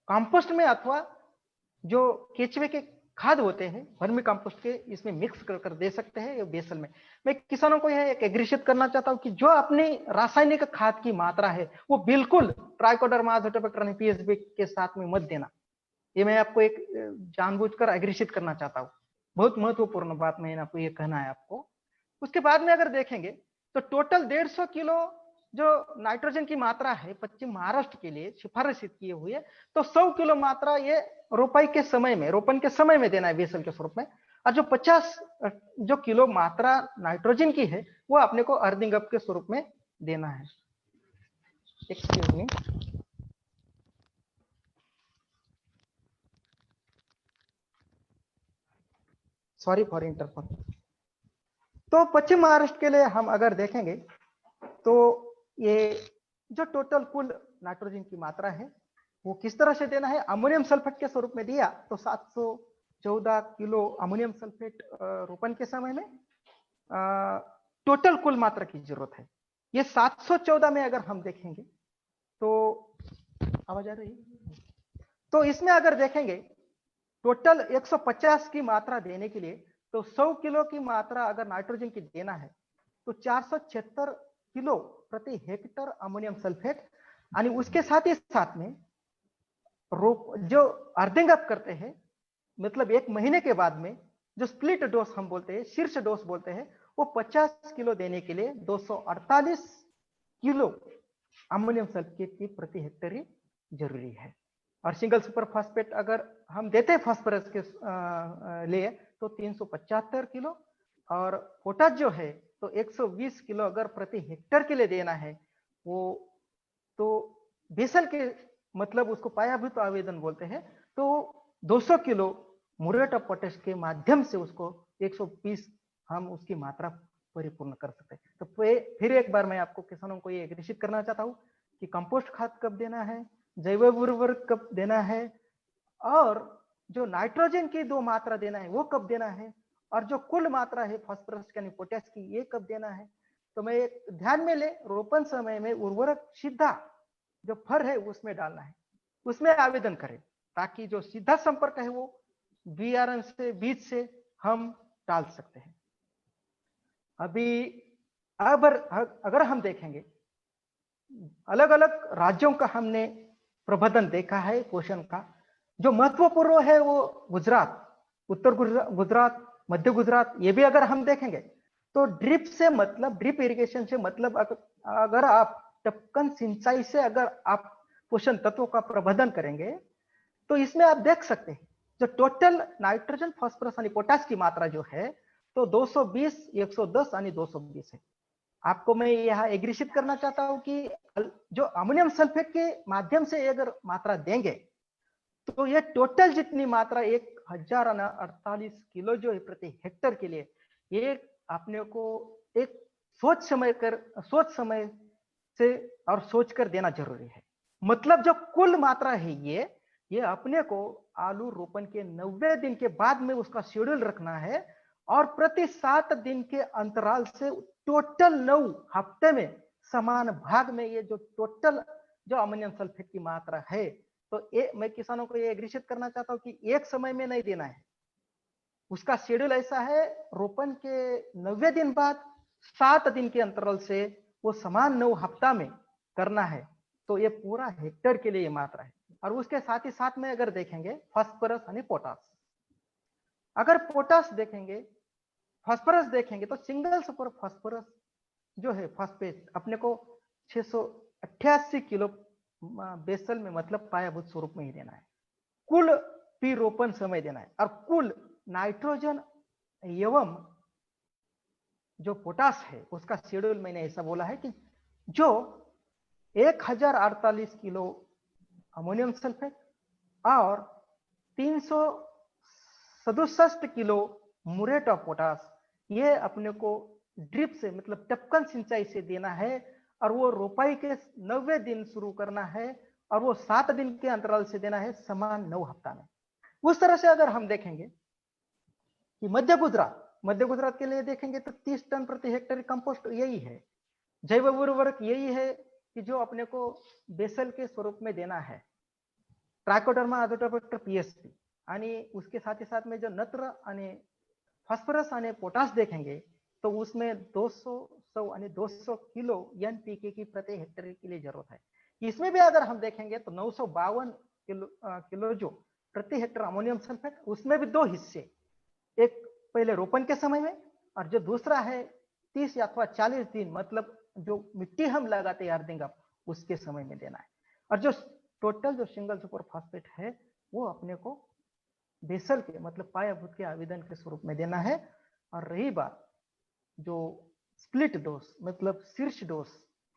कंपोस्ट में अथवा जो केचुए के खाद होते हैं वर्मी कंपोस्ट के, इसमें मिक्स कर दे सकते हैं। ये बेसल में मैं किसानों को यह एक एग्रीशित करना चाहता हूं कि जो अपनी रासायनिक खाद की मात्रा है वो बिल्कुल ट्राइकोडर्मा, अजोटोबैक्टर, पीएसबी के साथ में मत देना। ये मैं आपको एक जानबूझकर एग्रीशित करना चाहता हूँ। बहुत महत्वपूर्ण बात मैं आपको ये कहना है आपको। उसके बाद में अगर देखेंगे तो टोटल 150 किलो जो नाइट्रोजन की मात्रा है पश्चिम महाराष्ट्र के लिए सिफारिशित किए हुए, तो 100 किलो मात्रा ये रोपाई के समय में, रोपण के समय में देना है बेसल के स्वरूप में। और जो 50 जो किलो मात्रा नाइट्रोजन की है वो अपने को अर्धिंग अप के स्वरूप में देना है। Excuse me, sorry for interrupt. तो पश्चिम महाराष्ट्र के लिए हम अगर देखेंगे तो ये जो टोटल कुल नाइट्रोजन की मात्रा है वो किस तरह से देना है, अमोनियम सल्फेट के स्वरूप में दिया तो 714 किलो अमोनियम सल्फेट रोपण के समय में टोटल कुल मात्रा की जरूरत है। ये 714 में अगर हम देखेंगे तो आवाज आ रही है, तो इसमें अगर देखेंगे टोटल 150 की मात्रा देने के लिए तो 100 किलो की मात्रा अगर नाइट्रोजन की देना है तो 476 किलो प्रति हेक्टर अमोनियम सल्फेट। और उसके साथ ही साथ में जो अर्धिंग अप करते हैं मतलब 1 महीने के बाद में जो स्प्लिट डोज हम बोलते हैं, शीर्ष डोज बोलते हैं, वो 50 किलो देने के लिए 248 किलो अमोनियम सल्फेट की प्रति हेक्टेयर ही जरूरी है। और सिंगल सुपर फास्फेट अगर हम देते हैं फास्फोरस के लिए तो 375 किलो, और पोटाश जो है तो 120 किलो अगर प्रति हेक्टेयर के लिए देना है वो, तो बेसल के मतलब उसको पायाभूत आवेदन बोलते हैं, तो 200 किलो म्यूरेट ऑफ पोटाश के माध्यम से उसको 120 हम उसकी मात्रा परिपूर्ण कर सकते हैं। तो फिर एक बार मैं आपको किसानों को ये निश्चित करना चाहता हूँ कि कंपोस्ट खाद कब देना है, जैव उर्वरक कब देना है, और जो नाइट्रोजन की 2 मात्रा देना है वो कब देना है, और जो कुल मात्रा है फास्फोरस यानी पोटेश की ये कब देना है। तो मैं ध्यान में ले, रोपण समय में उर्वरक सीधा जो फर है उसमें डालना है, उसमें आवेदन करें, ताकि जो सीधा संपर्क है वो बीआरएन से बीज से हम डाल सकते हैं। अभी अगर हम देखेंगे अलग अलग राज्यों का हमने प्रबंधन देखा है पोषण का, जो महत्वपूर्ण है वो गुजरात, उत्तर गुजरात, मध्य गुजरात, ये भी अगर हम देखेंगे तो ड्रिप से मतलब ड्रिप इरिगेशन से मतलब अगर आप टपकन सिंचाई से अगर आप पोषण तत्वों का प्रबंधन करेंगे तो इसमें आप देख सकते हैं जो टोटल नाइट्रोजन फास्फोरस यानी पोटाश की मात्रा जो है तो 220, 110 यानी 220 है। आपको मैं यहाँ एग्रीशित करना चाहता हूं कि जो अमोनियम सल्फेट के माध्यम से अगर मात्रा देंगे तो ये टोटल जितनी मात्रा 1048 किलो जो है प्रति हेक्टेयर के लिए, ये आपने को एक सोच समय से और सोच कर देना जरूरी है। मतलब जो कुल मात्रा है ये अपने को आलू रोपण के 90 दिन के बाद में उसका शेड्यूल रखना है, और प्रति 7 दिन के अंतराल से टोटल 9 हफ्ते में समान भाग में ये जो टोटल जो अमोनियम सल्फेट की मात्रा है, तो मैं किसानों को ये एग्रीशित करना चाहता हूं कि एक समय में नहीं देना है, उसका शेड्यूल ऐसा है रोपण के 90 दिन बाद 7 दिन के अंतराल से वो समान 9 हफ्ता में करना है। तो ये पूरा हेक्टेयर के लिए ये मात्रा है। और उसके साथ ही साथ में अगर देखेंगे फास्फोरस यानी पोटाश, अगर पोटाश देखेंगे, फास्फोरस देखेंगे तो सिंगल सुपर फास्फोरस जो है फास्फेट अपने को 688 किलो बेसल में मतलब पायाभूत स्वरूप में ही देना है, कुल पी रोपण समय देना है, और कुल नाइट्रोजन एवं जो पोटाश है उसका शेड्यूल मैंने ऐसा बोला है कि जो 1048 किलो अमोनियम सल्फेट और 367 किलो म्यूरेट ऑफ पोटाश ये अपने को ड्रिप से मतलब टपकन सिंचाई से देना है, और वो रोपाई के 90 दिन शुरू करना है और वो 7 दिन के अंतराल से देना है समान 9 हफ्ता में। उस तरह से अगर हम देखेंगे कि मध्य गुजरात के लिए देखेंगे तो 30 टन प्रति हेक्टेयर कंपोस्ट यही है, जैव उर्वरक यही है कि जो अपने को बेसल के स्वरूप में देना है, ट्राइकोडर्मा अजोटोबैक्टर पीएसपी, आणि उसके साथ ही साथ में जो नत्र आणि फास्फोरस आणि पोटाश देखेंगे तो उसमें 200 किलो एनपीके की प्रति हेक्टेयर के लिए जरूरत है। इसमें भी अगर हम देखेंगे तो 952 किलो जो प्रति हेक्टेयर अमोनियम सल्फेट, उसमें भी 2 हिस्से, एक पहले रोपण के समय में और जो दूसरा है 30 अथवा 40 दिन मतलब जो मिट्टी हम लगाते हैं अर्थिंग अप उसके समय में देना है। और जो टोटल जो सिंगल सुपर फास्फेट है वो अपने को बेसल के मतलब पायाभूत के आवेदन के स्वरूप में देना है। और रही बात जो स्प्लिट डोज मतलब शीर्ष डोज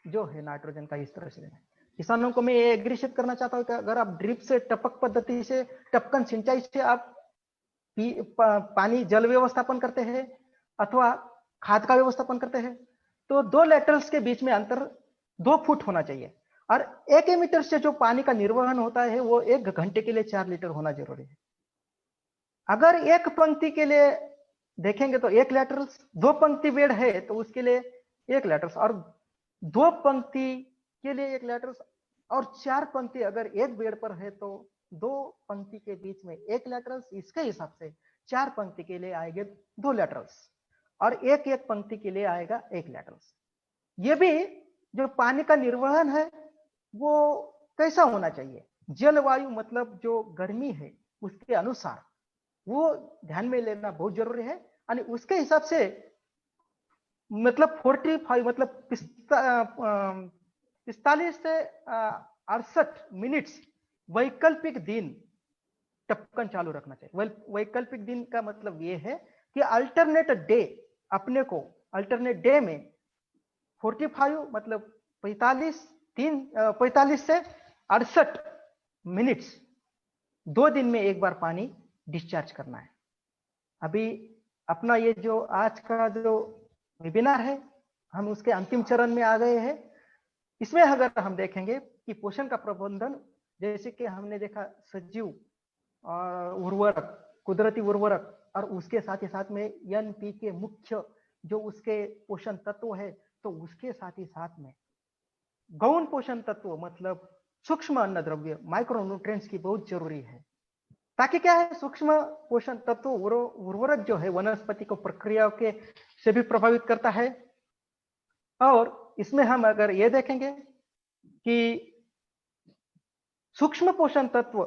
जो है नाइट्रोजन का, इस तरह से देना है। किसानों को मैं ये एग्रीशित करना चाहता हूँ कि अगर आप ड्रिप से टपक पद्धति से टपकन सिंचाई से आप पानी जल व्यवस्थापन करते हैं अथवा खाद का व्यवस्थापन करते हैं तो 2 लेटरल्स के बीच में अंतर 2 फुट होना चाहिए, और 1 मीटर से जो पानी का निर्वहन होता है वो 1 घंटे के लिए 4 लीटर होना जरूरी है। अगर एक पंक्ति के लिए देखेंगे तो 1 लेटरल्स, 2 पंक्ति बेड है तो उसके लिए 1 लेटरल्स, और 2 पंक्ति के लिए 1 लेटरल्स, और 4 पंक्ति अगर एक बेड पर है तो 2 पंक्ति के बीच में 1 लेटरल्स, इसके हिसाब से 4 पंक्ति के लिए आएंगे 2 लेटरल्स और एक पंक्ति के लिए आएगा 1 लेटरल्स। ये भी जो पानी का निर्वहन है वो कैसा होना चाहिए, जलवायु मतलब जो गर्मी है उसके अनुसार वो ध्यान में लेना बहुत जरूरी है, और उसके हिसाब से मतलब 45 मतलब 45 से 68 मिनट्स वैकल्पिक दिन टपकन चालू रखना चाहिए। वैकल्पिक दिन का मतलब ये है कि अल्टरनेट डे, अपने को अल्टरनेट डे में 45 मतलब 45 से 68 मिनट्स 2 दिन में एक बार पानी डिस्चार्ज करना है। अभी अपना ये जो आज का जो वेबिनार है, हम उसके अंतिम चरण में आ गए हैं। इसमें अगर हम देखेंगे कि पोषण का प्रबंधन, जैसे कि हमने देखा सजीव और उर्वरक, कुदरती उर्वरक, और उसके साथ ही साथ में एनपीके मुख्य जो उसके पोषण तत्व है, तो उसके साथ ही साथ में गौण पोषण तत्व मतलब सूक्ष्म अन्न द्रव्य माइक्रोन्यूट्रिएंट्स की बहुत जरूरी है। ताकि क्या है, सूक्ष्म पोषण तत्व उर्वरक जो है वनस्पति को प्रक्रियाओं के से भी प्रभावित करता है। और इसमें हम अगर ये देखेंगे कि सूक्ष्म पोषण तत्व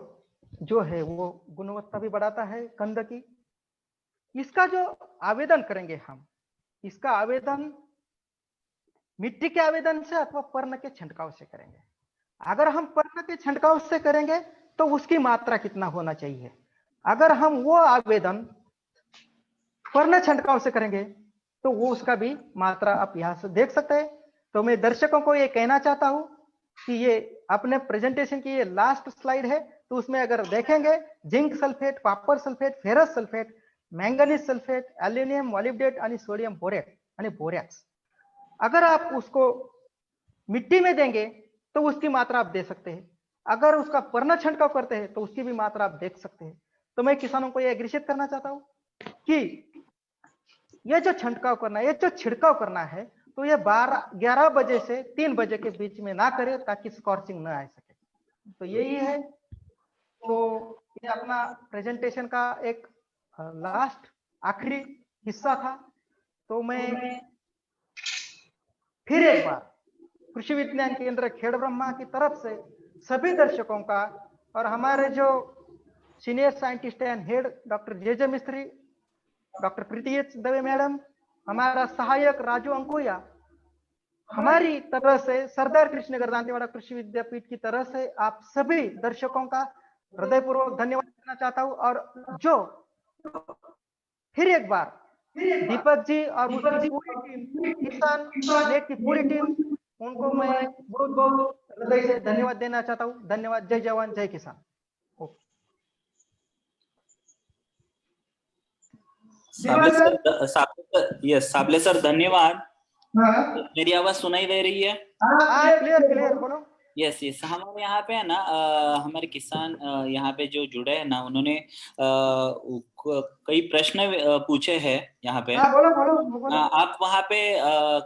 जो है वो गुणवत्ता भी बढ़ाता है कंद की। इसका जो आवेदन करेंगे हम, इसका आवेदन मिट्टी के आवेदन से अथवा पर्ण के छिड़काव से करेंगे। अगर हम पर्ण के छिड़काव से करेंगे तो उसकी मात्रा कितना होना चाहिए, अगर हम वो आवेदन पर्ण छिड़काव से करेंगे तो वो उसका भी मात्रा आप यहां से देख सकते हैं। तो मैं दर्शकों को ये कहना चाहता हूं कि ये अपने प्रेजेंटेशन की ये लास्ट स्लाइड है, तो उसमें अगर देखेंगे zinc sulphate, copper sulphate, ferrous sulphate, manganese sulphate, aluminium मॉलिब्डेट आणि सोडियम बोरेट आणि बोरैक्स, अगर आप उसको मिट्टी में देंगे तो उसकी मात्रा आप दे सकते हैं। अगर उसका पर्ण छिड़काव करते हैं तो उसकी भी मात्रा आप देख सकते हैं। तो मैं किसानों को यह अग्रेषित करना चाहता हूं कि ये जो छिड़काव करना है, ये जो छिड़काव करना है, तो ये 11 बजे से 3 बजे के बीच में ना करें ताकि स्कॉर्चिंग ना आ सके। तो यही है। तो ये अपना प्रेजेंटेशन का एक लास्ट आखिरी हिस्सा था। तो मैं फिर एक बार कृषि विज्ञान केंद्र खेड़ब्रह्मा की तरफ से सभी दर्शकों का और हमारे जो senior scientist and head doctor J Mistry, doctor Preeti H Dave madam, हमारा सहायक राजू अंकोया, हमारी तरह से सरदार कृष्णनगर दांतेवाड़ा कृषि विद्यापीठ की तरह से आप सभी दर्शकों का हृदयपूर्वक धन्यवाद देना चाहता हूं। और जो फिर एक बार दीपक जी और उसकी पूरी टीम, किसान नेट की पूरी टीम, उनको मैं बहुत बहुत हृदय से धन्यवाद देना चाहता हूं। धन्यवाद। जय जवान जय किसान। साबले सर धन्यवाद। मेरी आवाज सुनाई दे रही है? क्लियर क्लियर बोलो। यस यस, हमारे यहाँ पे है ना हमारे किसान यहाँ पे जो जुड़े हैं ना, उन्होंने कई प्रश्न पूछे हैं यहाँ पे। बोलो बोलो बोलो। आप वहाँ पे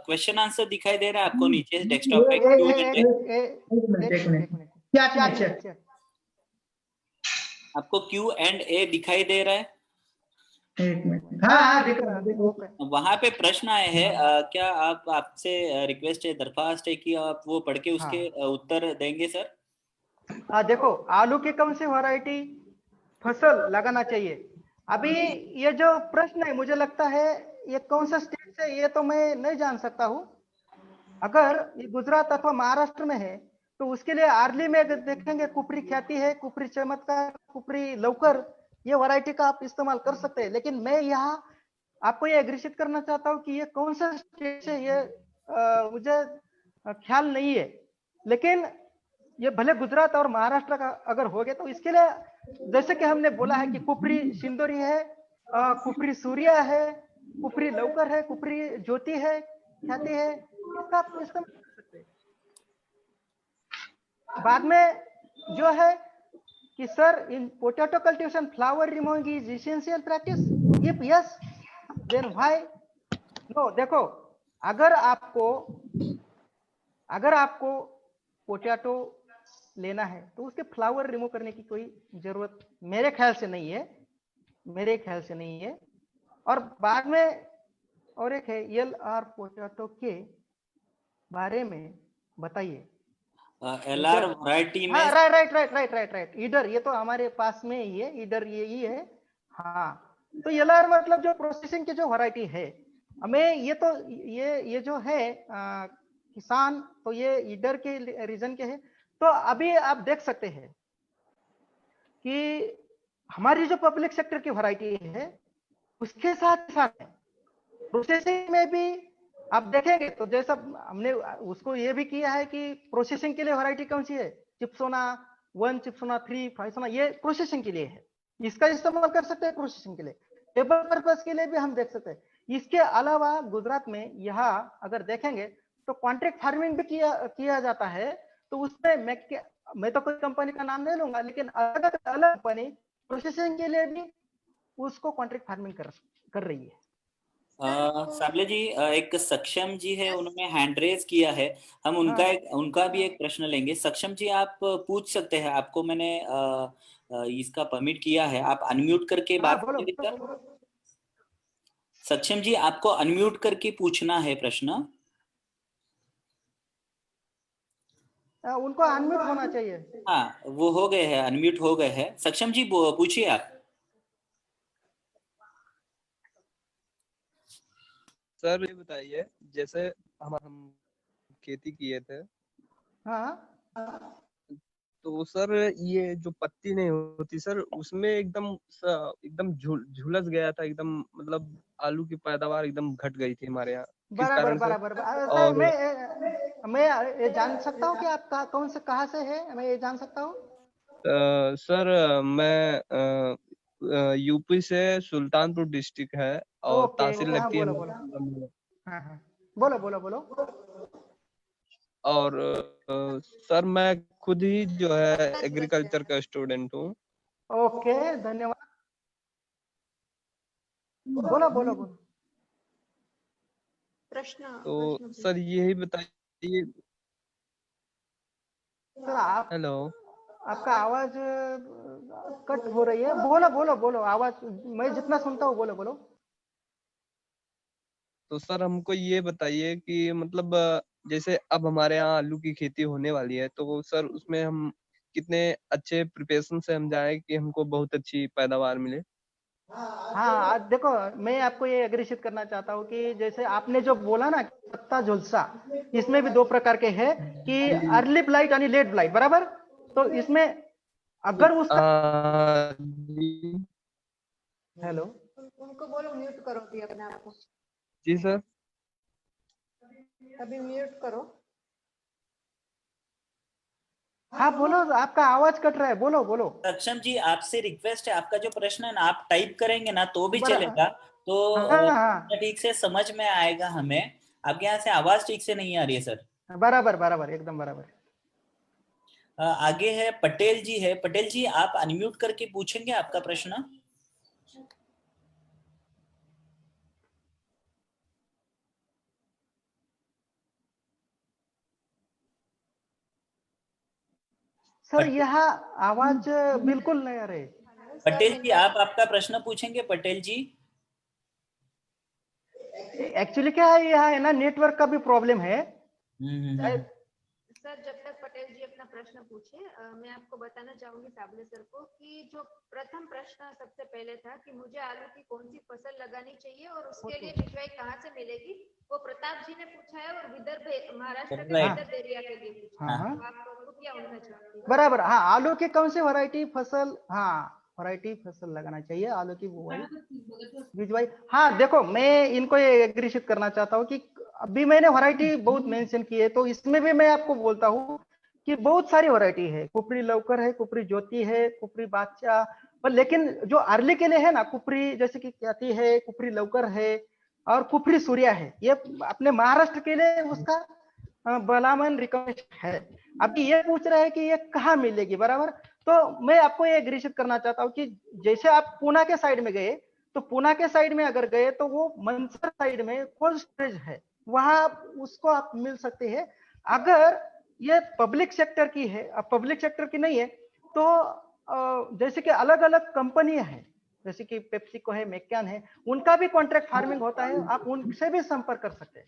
क्वेश्चन आंसर दिखाई दे रहा है आपको नीचे डेस्कटॉप पे? एक मिनट, आपको Q&A दिखाई दे रहा है? एक मिनट। हाँ दिख रहा। वहां पे प्रश्न आए हैं, क्या आप आपसे रिक्वेस्ट है, दरख्वास्त है कि आप वो पढ़ के उसके उत्तर देंगे सर? देखो, आलू की कौन सी वैरायटी फसल लगाना चाहिए, अभी ये जो प्रश्न है मुझे लगता है ये कौन सा स्टेट से, ये तो मैं नहीं जान सकता हूँ। अगर ये गुजरात अथवा महाराष्ट्र में है तो उसके लिए आर्ली में देखेंगे कुपरी ख्याति है, कुपरी चमत्कार, कुपरी लवकर, ये वैरायटी का आप इस्तेमाल कर सकते हैं। लेकिन मैं यहाँ आपको ये अग्रेषित करना चाहता हूँ कि ये कौन सा स्टेट है ये मुझे ख्याल नहीं है। लेकिन ये भले गुजरात और महाराष्ट्र का अगर हो गया तो इसके लिए जैसे कि हमने बोला है कि कुपरी सिंदूरी है, कुपरी सूर्या है, कुपरी लवकर है, कुपरी ज्योति है, ख्याति है, इसका आप इस्तेमाल कर सकते हैं। बाद में जो है कि sir in potato cultivation flower removing is essential practice, if yes then why no. देखो, अगर आपको पोटैटो लेना है तो उसके फ्लावर रिमूव करने की कोई जरूरत मेरे ख्याल से नहीं है। और बाद में और एक है LR पोटैटो के बारे में बताइए। LR वैरायटी में राइट ईडर, ये तो हमारे पास में ही है, ईडर यही है। हाँ, तो LR मतलब जो प्रोसेसिंग की जो वैरायटी है हमें ये जो है किसान, तो ये ईडर के रीजन के है। तो अभी आप देख सकते हैं कि हमारी जो पब्लिक सेक्टर की वैरायटी है उसके साथ साथ प्रोसेसिंग में भी आप देखेंगे तो जैसा हमने उसको ये भी किया है कि प्रोसेसिंग के लिए वैरायटी कौन सी है, चिप्सोना 1, चिप्सोना 3, फाइसोना, ये प्रोसेसिंग के लिए है, इसका इस्तेमाल कर सकते हैं प्रोसेसिंग के लिए। टेबल पर्पस के लिए भी हम देख सकते हैं। इसके अलावा गुजरात में यहाँ अगर देखेंगे तो कॉन्ट्रैक्ट फार्मिंग भी किया जाता है। तो उसमें मैं तो कोई कंपनी का नाम नहीं लूंगा, लेकिन अलग अलग कंपनी प्रोसेसिंग के लिए भी उसको कॉन्ट्रैक्ट फार्मिंग कर रही है। साबले जी, एक सक्षम जी है, उन्होंने हैंड रेज किया है। हम उनका भी एक प्रश्न लेंगे। सक्षम जी, आप पूछ सकते हैं, आपको मैंने इसका परमिट किया है, आप अनम्यूट करके बात करेंगे सर। सक्षम जी, आपको अनम्यूट करके पूछना है प्रश्न। उनको अनम्यूट होना चाहिए। हाँ, वो हो गए हैं, अनम्यूट हो गए हैं। सक्षम जी पूछिए आप। सर ये बताइए, जैसे हम खेती किए थे, हाँ, तो सर ये जो पत्ती नहीं होती सर, उसमें एकदम झुलस गया था एकदम, मतलब आलू की पैदावार एकदम घट गई थी हमारे यहाँ। किस कारण से? सर मैं ये जान सकता हूँ कि आप कहाँ से है, मैं ये जान सकता हूँ? सर मैं यूपी से सुल्तानपुर डिस्ट्रिक्ट है और तहसील लगती है। बोलो। और सर मैं खुद ही जो है एग्रीकल्चर का स्टूडेंट हूँ। ओके, धन्यवाद। बोलो। तो सर यही बताइए। सर हेलो, आपका आवाज कट हो रही है। बोलो आवाज मैं जितना सुनता हूँ, बोलो। तो सर हमको ये बताइए कि मतलब जैसे अब हमारे यहाँ आलू की खेती होने वाली है, तो सर उसमें हम कितने अच्छे प्रिपरेशन से हम जाएं कि हमको बहुत अच्छी पैदावार मिले। हाँ, देखो मैं आपको ये अग्रेसित करना चाहता हूँ कि जैसे आपने जो बोला ना पत्ता झुलसा, इसमें भी 2 प्रकार के हैं कि अर्ली ब्लाइट और लेट ब्लाइट, बराबर। तो इसमें अगर उसका हेलो, उनको बोलो म्यूट करो भी अपने आप को। जी सर, अभी म्यूट करो। हाँ बोलो, आपका आवाज कट रहा है, बोलो। सक्षम जी, आपसे रिक्वेस्ट है, आपका जो प्रश्न है ना, आप टाइप करेंगे ना तो भी बराबर। चलेगा, तो हाँ। ठीक से समझ में आएगा हमें। आपके यहाँ से आवाज ठीक से नहीं आ रही है सर। बराबर, एकदम बराबर। आगे है पटेल जी है। पटेल जी, आप अनम्यूट करके पूछेंगे आपका प्रश्न। सर यह आवाज बिल्कुल नहीं आ रही। पटेल जी, आप आपका प्रश्न पूछेंगे पटेल जी। एक्चुअली क्या है, यह है ना नेटवर्क का भी प्रॉब्लम है। सर जब तक पटेल जी अपना प्रश्न पूछे, मैं आपको बताना चाहूंगी साबले सर को कि जो प्रथम प्रश्न सबसे पहले था कि मुझे आलू की कौन सी फसल लगानी चाहिए और उसके लिए बिजवाई कहाँ से मिलेगी, वो प्रताप जी ने पूछा है और विदर्भ महाराष्ट्र के विदर्भ एरिया के लिए पूछा है। तो आप क्या उनका जवाब? बराबर, हाँ, आलू की कौन सी वैरायटी फसल, वैरायटी फसल लगाना चाहिए आलू की बुआई बिजवाई। हाँ देखो, मैं इनको ये एग्रीशित करना चाहता हूँ कि अभी मैंने वैरायटी बहुत मेंशन की है, तो इसमें भी मैं आपको बोलता हूँ कि बहुत सारी वैरायटी है। कुपरी लवकर है, कुपरी ज्योति है, कुपरी बादशाह, पर लेकिन जो अर्ली के लिए है ना, कुपरी जैसे कि ख्याति है, कुपरी लवकर है और कुपरी सूर्या है, ये अपने महाराष्ट्र के लिए उसका बलामन रिकमेंडेशन है। अभी ये पूछ रहे हैं कि ये कहाँ मिलेगी, बराबर। तो मैं आपको ये एग्रीशित करना चाहता हूँ कि जैसे आप पूना के साइड में गए, तो पूना के साइड में अगर गए तो वो मंसर साइड में कोल्ड स्टोरेज है, वहां उसको आप मिल सकते हैं। अगर ये पब्लिक सेक्टर की है, अब पब्लिक सेक्टर की नहीं है, तो जैसे कि अलग अलग कंपनियां हैं, जैसे कि पेप्सिको है, मैक्यान है, उनका भी कॉन्ट्रैक्ट फार्मिंग होता है, आप उनसे भी संपर्क कर सकते हैं।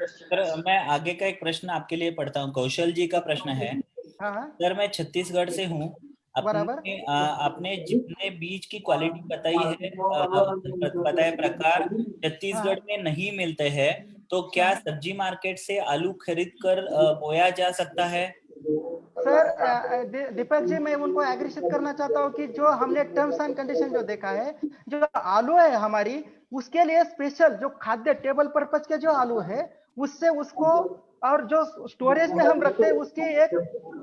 सर मैं आगे का एक प्रश्न आपके लिए पढ़ता हूँ। कौशल जी का प्रश्न है। हाँ। सर मैं छत्तीसगढ़ से हूँ। बराबर। आपने जितने बीज की क्वालिटी बताई है, बताया प्रकार छत्तीसगढ़ में नहीं मिलते हैं, तो क्या सब्जी मार्केट से आलू खरीद कर बोया जा सकता है? सर दीपक जी, मैं उनको एग्रीशित करना चाहता हूँ कि जो हमने टर्म्स एंड कंडीशन जो देखा है, जो आलू है हमारी, उसके लिए स्पेशल जो खाद्य टेबल पर्पज के जो आलू है, उससे उसको और जो स्टोरेज में हम रखते हैं उसकी एक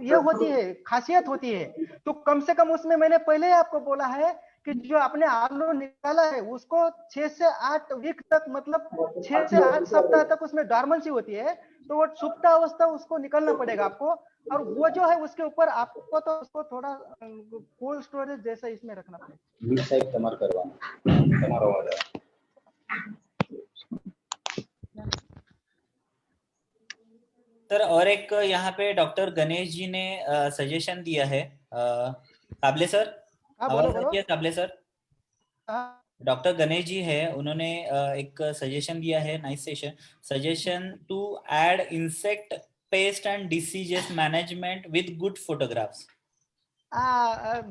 ये होती है, खासियत होती है। तो कम से कम उसमें मैंने पहले ही आपको बोला है कि जो आपने आलू निकाला है उसको 6 से 8 वीक तक, मतलब 6 से 8 सप्ताह तक उसमें डॉर्मेंसी होती है। तो वो सुप्त अवस्था उसको निकलना पड़ेगा आपको, और वो जो है उसके ऊपर आपको तो उसको थोड़ा कोल्ड स्टोरेज जैसा इसमें रखना पड़ेगा। सर और एक यहाँ पे डॉक्टर गणेश जी ने सजेशन दिया है। साबले सर, हाँ आवाज बोलो आ बोलो। रही है साबले सर? हाँ डॉक्टर गणेश जी है, उन्होंने एक सजेशन दिया है, nice suggestion to add insect pest and diseases management with good photographs.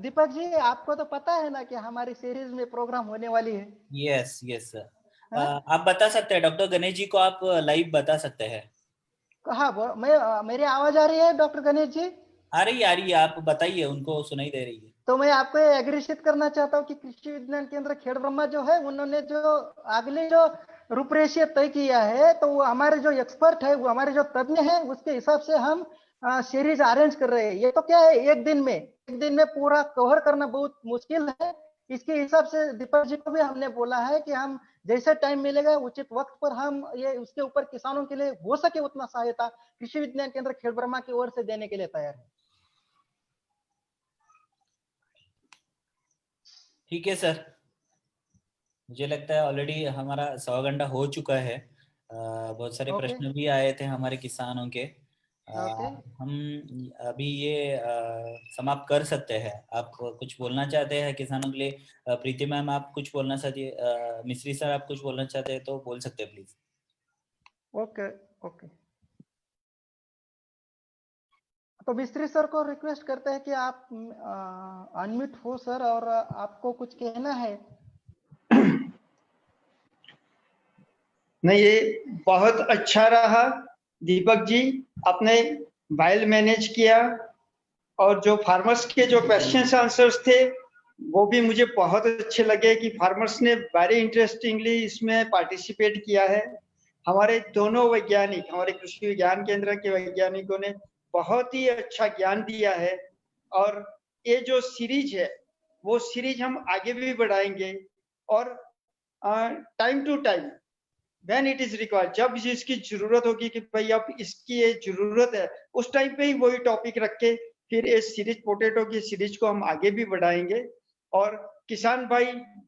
Deepak ji, आपको तो पता है ना कि हमारी सीरीज में प्रोग्राम होने वाली है। यस यस सर, हाँ आप बता सकते हैं डॉक्टर गणेश जी को, आप लाइव बता सकते हैं? हाँ मेरी आवाज आ रही है डॉक्टर गणेश जी? आ रही है, आप बताइए, उनको सुनाई दे रही है। तो मैं आपको एग्रीशित करना चाहता हूँ कि कृषि विज्ञान केंद्र खेड़ ब्रह्मा जो है, उन्होंने जो अगले जो रूपरेषा तय किया है, तो वो हमारे जो एक्सपर्ट है, वो हमारे जो तज्ञ है, उसके हिसाब से हम सीरीज अरेंज कर रहे हैं। ये तो क्या है, एक दिन में पूरा कवर करना बहुत मुश्किल है। इसके हिसाब से दीपक जी को भी हमने बोला है कि हम जैसे टाइम मिलेगा उचित वक्त पर हम ये उसके ऊपर किसानों के लिए हो सके उतना सहायता कृषि विज्ञान केंद्र खेड़ ब्रह्मा की ओर से देने के लिए तैयार है। ठीक है सर, मुझे लगता है ऑलरेडी हमारा 100 घंटा हो चुका है। बहुत सारे ओके प्रश्न भी आए थे हमारे किसानों के। ओके। हम अभी ये समाप्त कर सकते हैं। आप कुछ बोलना चाहते हैं किसानों के लिए? प्रीति मैम, आप कुछ बोलना चाहती है? मिश्री सर, आप कुछ बोलना चाहते हैं तो बोल सकते हैं प्लीज। Okay okay. तो मिस्त्री सर को रिक्वेस्ट करते हैं कि आप अनम्यूट हो सर, और आपको कुछ कहना है। नहीं, ये बहुत अच्छा रहा दीपक जी, आपने वाइल मैनेज किया, और जो फार्मर्स के जो क्वेश्चंस आंसर्स थे वो भी मुझे बहुत अच्छे लगे कि फार्मर्स ने वेरी इंटरेस्टिंगली इसमें पार्टिसिपेट किया है। हमारे दोनों वैज्ञानिक, हमारे कृषि विज्ञान केंद्र के वैज्ञानिकों ने बहुत ही अच्छा ज्ञान दिया है, और ये जो सीरीज है वो सीरीज हम आगे भी बढ़ाएंगे, और time to time when it is required, जब इसकी जरूरत होगी कि भाई अब इसकी ये जरूरत है, उस टाइम पे ही वही टॉपिक रख के फिर इस सीरीज पोटैटो की सीरीज को हम आगे भी बढ़ाएंगे। और किसान भाई,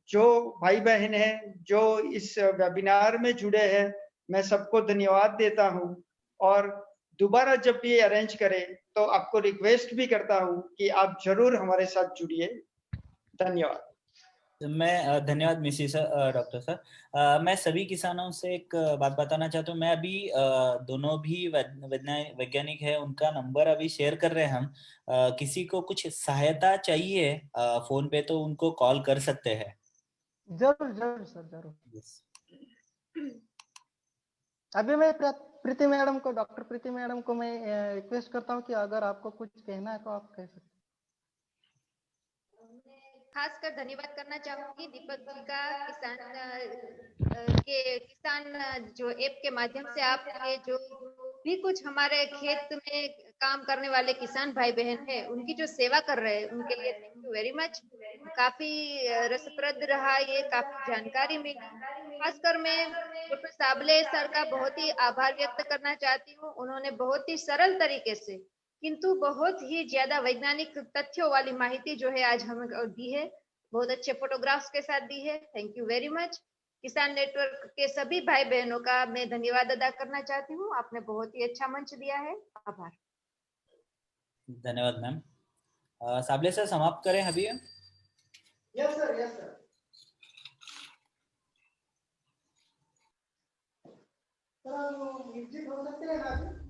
जो भाई बहन है जो इस वेबिनार में जुड़े हैं, मैं सबको धन्यवाद देता हूं, और दोबारा जब भी अरेंज करें तो आपको रिक्वेस्ट भी करता हूं कि आप जरूर हमारे साथ जुड़िए। धन्यवाद। मैं धन्यवाद मिश्री सर, डॉक्टर सर। मैं सभी किसानों से एक बात बताना चाहता हूँ। मैं अभी दोनों भी वैज्ञानिक है, उनका नंबर अभी शेयर कर रहे हैं हम। किसी को कुछ सहायता चाहिए फोन पे तो उनको कॉल कर सकते हैं। जरूर जरूर सर, जरूर। Yes. अभी मैं प्रीति मैडम को, डॉक्टर प्रीति मैडम को मैं रिक्वेस्ट करता हूँ कि अगर आपको कुछ कहना है तो आप कह सकते हैं। खासकर धन्यवाद करना चाहूंगी दीपक जी का, किसान जो ऐप के माध्यम से आपके जो भी कुछ हमारे खेत में काम करने वाले किसान भाई बहन है उनकी जो सेवा कर रहे हैं, उनके लिए थैंक यू वेरी मच। काफी रसप्रद रहा ये, काफी जानकारी मिली। खासकर मैं डॉक्टर साबले सर का बहुत ही आभार व्यक्त करना चाहती हूँ। उन्होंने बहुत ही सरल तरीके से किंतु बहुत ही ज्यादा वैज्ञानिक तथ्यों वाली माहिती जो है आज हमें दी है, बहुत अच्छे फोटोग्राफ्स के साथ दी है। Thank you very much. किसान नेटवर्क के सभी भाई बहनों का मैं धन्यवाद अदा करना चाहती हूँ। आपने बहुत ही अच्छा मंच दिया है, आभार। धन्यवाद मैम। साबले सर, समाप्त करें अभी? Yes sir, yes sir. Music हो सकते हैं ना?